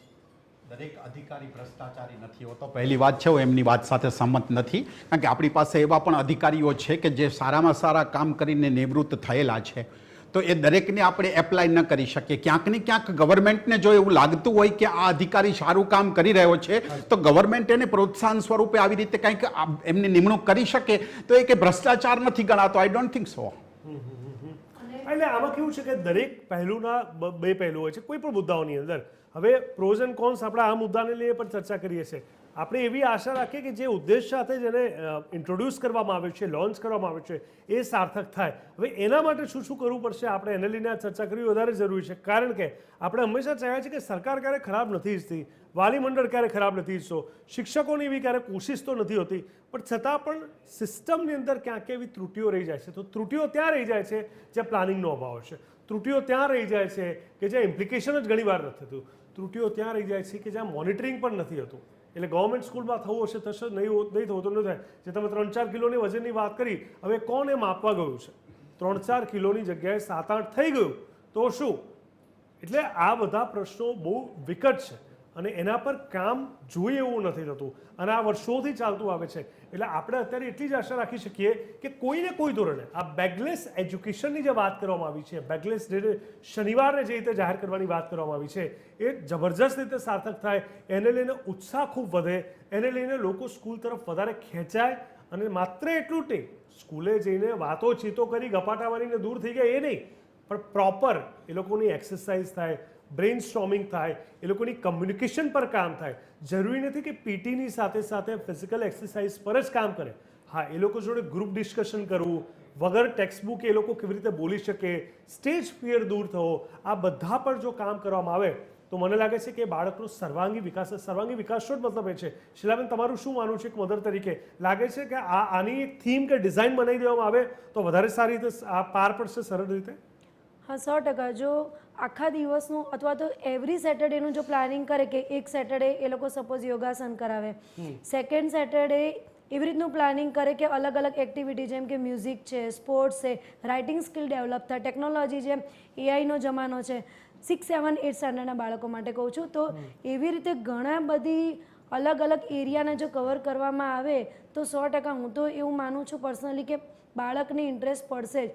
દરેક અધિકારી ભ્રષ્ટાચારી નથી હોતો, પહેલી વાત છે. હું એમની વાત સાથે સંમત નથી, કારણ કે આપણી પાસે એવા પણ અધિકારીઓ છે કે જે સારામાં સારા કામ કરીને નિવૃત્ત થયેલા છે, તો એ દરેકને આપણે એપ્લાય ન કરી શકીએ. ક્યાંક ને ક્યાંક ગવર્મેન્ટને જો એવું લાગતું હોય કે આ અધિકારી સારું કામ કરી રહ્યો છે તો ગવર્મેન્ટ એને પ્રોત્સાહન સ્વરૂપે આવી રીતે કંઈક એમની નિમણૂક કરી શકે, તો એ કે ભ્રષ્ટાચાર નથી ગણાતો. I don't think so. એટલે આમાં કેવું છે કે દરેક પહેલુંના બે પહેલું હોય છે કોઈ પણ મુદ્દાઓની અંદર. હવે પ્રોઝ એન્ડ કોન્સ આપણે આ મુદ્દાને લઈને પણ ચર્ચા કરીએ છીએ. આપણે એવી આશા રાખીએ કે જે ઉદ્દેશ સાથે જેને ઇન્ટ્રોડ્યુસ કરવામાં આવ્યો છે, લોન્ચ કરવામાં આવ્યો છે, એ સાર્થક થાય. હવે એના માટે શું શું કરવું પડશે આપણે એને લઈને આ ચર્ચા કરવી વધારે જરૂરી છે, કારણ કે આપણે હંમેશા ચાહ્યા છે કે સરકાર ક્યારે ખરાબ નથી ઈચ્છતી, વાલી મંડળ ક્યારે ખરાબ નથી ઈચ્છતો, શિક્ષકોની એવી ક્યારે કોશિશ તો નથી હોતી, પણ છતાં પણ સિસ્ટમની અંદર ક્યાંક એવી ત્રુટીઓ રહી જાય છે. તો ત્રુટીઓ ત્યાં રહી જાય છે જ્યાં પ્લાનિંગનો અભાવ છે, ત્રુટીઓ ત્યાં રહી જાય છે કે જ્યાં ઇમ્પ્લિકેશન જ ઘણી વાર નથી થતું. ત્રુટીઓ ત્યાં રહી જાય છે કે જ્યાં મોનિટરિંગ પણ નથી હોતું. એટલે ગવર્મેન્ટ સ્કૂલમાં થવું હશે થશે, નહીં થવું તો ન થાય. જે તમે 3-4 કિલોની વજનની વાત કરી, હવે કોણ એ માપવા ગયું છે? 3-4 કિલોની જગ્યાએ 7-8 થઈ ગયું તો શું? એટલે આ બધા પ્રશ્નો બહુ વિકટ છે અને એના પર કામ જોઈએ એવું નથી થતું અને આ વર્ષોથી ચાલતું આવે છે. એટલે આપણે અત્યારે એટલી જ આશા રાખી શકીએ કે કોઈને કોઈ ધોરણે આ બેગલેસ એજ્યુકેશનની જે વાત કરવામાં આવી છે, બેગલેસ ડે શનિવારને જે રીતે જાહેર કરવાની વાત કરવામાં આવી છે, એ જબરજસ્ત રીતે સાર્થક થાય, એને લઈને ઉત્સાહ ખૂબ વધે, એને લઈને લોકો સ્કૂલ તરફ વધારે ખેંચાય અને માત્ર એટલું જ નહીં, સ્કૂલે જઈને વાતો ચીતો કરી ગપાટા મારીને દૂર થઈ ગયા એ નહીં, પણ પ્રોપર એ લોકોની એક્સરસાઇઝ થાય, બ્રેઇન સ્ટોર્મિંગ થાય, એ લોકોની કમ્યુનિકેશન પર કામ થાય. જરૂરી નથી કે પીટીની સાથે સાથે ફિઝિકલ એક્સરસાઇઝ પર જ કામ કરે. હા, એ લોકો જોડે ગ્રુપ ડિસ્કશન કરવું, વગર ટેક્સ્ટબુક એ લોકો કેવી રીતે બોલી શકે, સ્ટેજ ફિયર દૂર થવો, આ બધા પર જો કામ કરવામાં આવે તો મને લાગે છે કે બાળકનો સર્વાંગી વિકાસનો જ મતલબ એ છે. શીલાબેન, તમારું શું માનવું છે એક મધર તરીકે? લાગે છે કે આની એક થીમ કે ડિઝાઇન બનાવી દેવામાં આવે તો વધારે સારી રીતે આ પાર પડશે સરળ રીતે? હા, 100%. જો આખા દિવસનું અથવા તો એવરી સેટરડેનું જો પ્લાનિંગ કરે કે એક સેટરડે એ લોકો સપોઝ યોગાસન કરાવે, સેકન્ડ સેટરડે એવી રીતનું પ્લાનિંગ કરે કે અલગ અલગ એક્ટિવિટી જેમ કે મ્યુઝિક છે, સ્પોર્ટ્સ છે, રાઇટિંગ સ્કિલ ડેવલપ થાય, ટેકનોલોજી જેમ એઆઈનો જમાનો છે, 6, 7, 8 સ્ટાન્ડર્ડના બાળકો માટે કહું છું, તો એવી રીતે ઘણા બધી અલગ અલગ એરિયાને જો કવર કરવામાં આવે તો 100% હું તો એવું માનું છું પર્સનલી કે બાળકને ઇન્ટરેસ્ટ પડશે જ.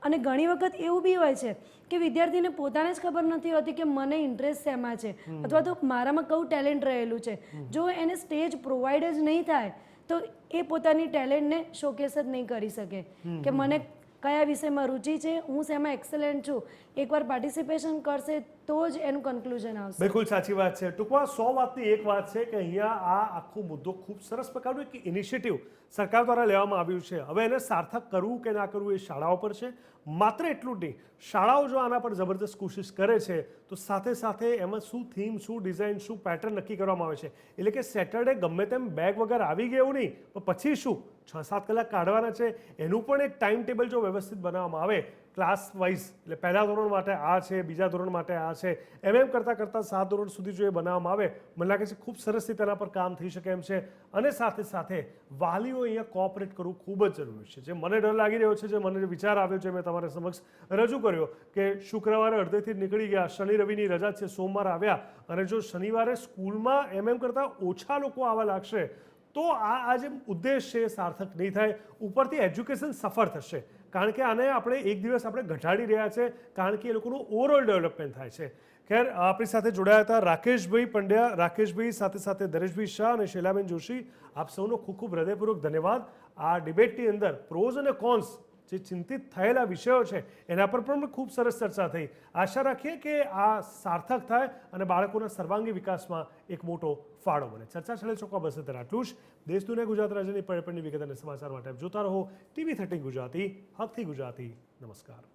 અને ઘણી વખત એવું બી હોય છે કે વિદ્યાર્થીને પોતાને જ ખબર નથી હોતી કે મને ઇન્ટરેસ્ટ શેમાં છે અથવા તો મારામાં કયું ટેલેન્ટ રહેલું છે. જો એને સ્ટેજ પ્રોવાઈડ જ નહીં થાય તો એ પોતાની ટેલેન્ટને શોકેસ જ નહીં કરી શકે કે મને કયા વિષયમાં રુચિ છે, હું શેમાં એક્સેલન્ટ છું. એકવાર પાર્ટિસિપેશન કરશે તો જ એનું કન્ક્લુઝન આવશે. બિલકુલ સાચી વાત છે. ટૂંકમાં 100 વાતની એક વાત છે કે અહીંયા આ આખો મુદ્દો ખૂબ સરસ પ્રકારનું એક ઇનિશિયેટિવ સરકાર દ્વારા લેવામાં આવ્યું છે. હવે એને સાર્થક કરવું કે ના કરવું એ શાળાઓ પર છે. માત્ર એટલું જ નહીં, શાળાઓ જો આના પર જબરદસ્ત કોશિશ કરે છે તો સાથે સાથે એમાં શું થીમ, શું ડિઝાઇન, શું પેટર્ન નક્કી કરવામાં આવે છે. એટલે કે સેટરડે ગમે તેમ બેગ વગર આવી ગયા એવું નહીં, પણ પછી શું 6-7 કલાક કાઢવાના છે એનું પણ એક ટાઈમ ટેબલ જો વ્યવસ્થિત બનાવવામાં આવે ક્લાસ વાઇઝ, એટલે પહેલા ધોરણ માટે આ છે, બીજા ધોરણ માટે આ છે, એમ કરતાં 7 ધોરણ સુધી જો એ બનાવવામાં આવે, મને લાગે છે ખૂબ સરસ રીતે તેના પર કામ થઈ શકે એમ છે. અને સાથે સાથે વાલીઓ અહીંયા કોઓપરેટ કરવું ખૂબ જ જરૂરી છે. જે મને ડર લાગી રહ્યો છે, જે મને વિચાર આવ્યો છે, મેં તમારા સમક્ષ રજૂ કર્યો કે શુક્રવારે અડધેથી નીકળી ગયા, શનિ રવિની રજા છે, સોમવાર આવ્યા અને જો શનિવારે સ્કૂલમાં એમ કરતાં ઓછા લોકો આવવા લાગશે તો આ જે ઉદ્દેશ છે એ સાર્થક નહીં થાય. ઉપરથી એજ્યુકેશન સફર થશે કારણ કે આને આપણે એક દિવસ આપણે ઘટાડી રહ્યા છે કારણ કે એ લોકોનું ઓવરઓલ ડેવલપમેન્ટ થાય છે. ખેર, આપણી સાથે જોડાયા હતા રાકેશભાઈ પંડ્યા, રાકેશભાઈ સાથે સાથે દરેશભાઈ શાહ અને શૈલાબેન જોશી. આપ સૌનો ખૂબ ખૂબ હૃદયપૂર્વક ધન્યવાદ. આ ડિબેટની અંદર પ્રોઝ અને કોન્સ જે ચિંતિત થયેલા વિષયો છે એના પર પણ ખૂબ સરસ ચર્ચા થઈ. આશા રાખીએ કે આ સાર્થક થાય અને બાળકોના સર્વાંગી વિકાસમાં એક મોટો ફાળો બને. ચર્ચા ચાલે ચોખ્ખા બસ અત્યારે આટલું જ. દેશ દુનિયા ગુજરાત રાજ્યની પળપળની વિગત અને સમાચાર માટે જોતા રહો TV13 ગુજરાતી, હકથી ગુજરાતી. નમસ્કાર.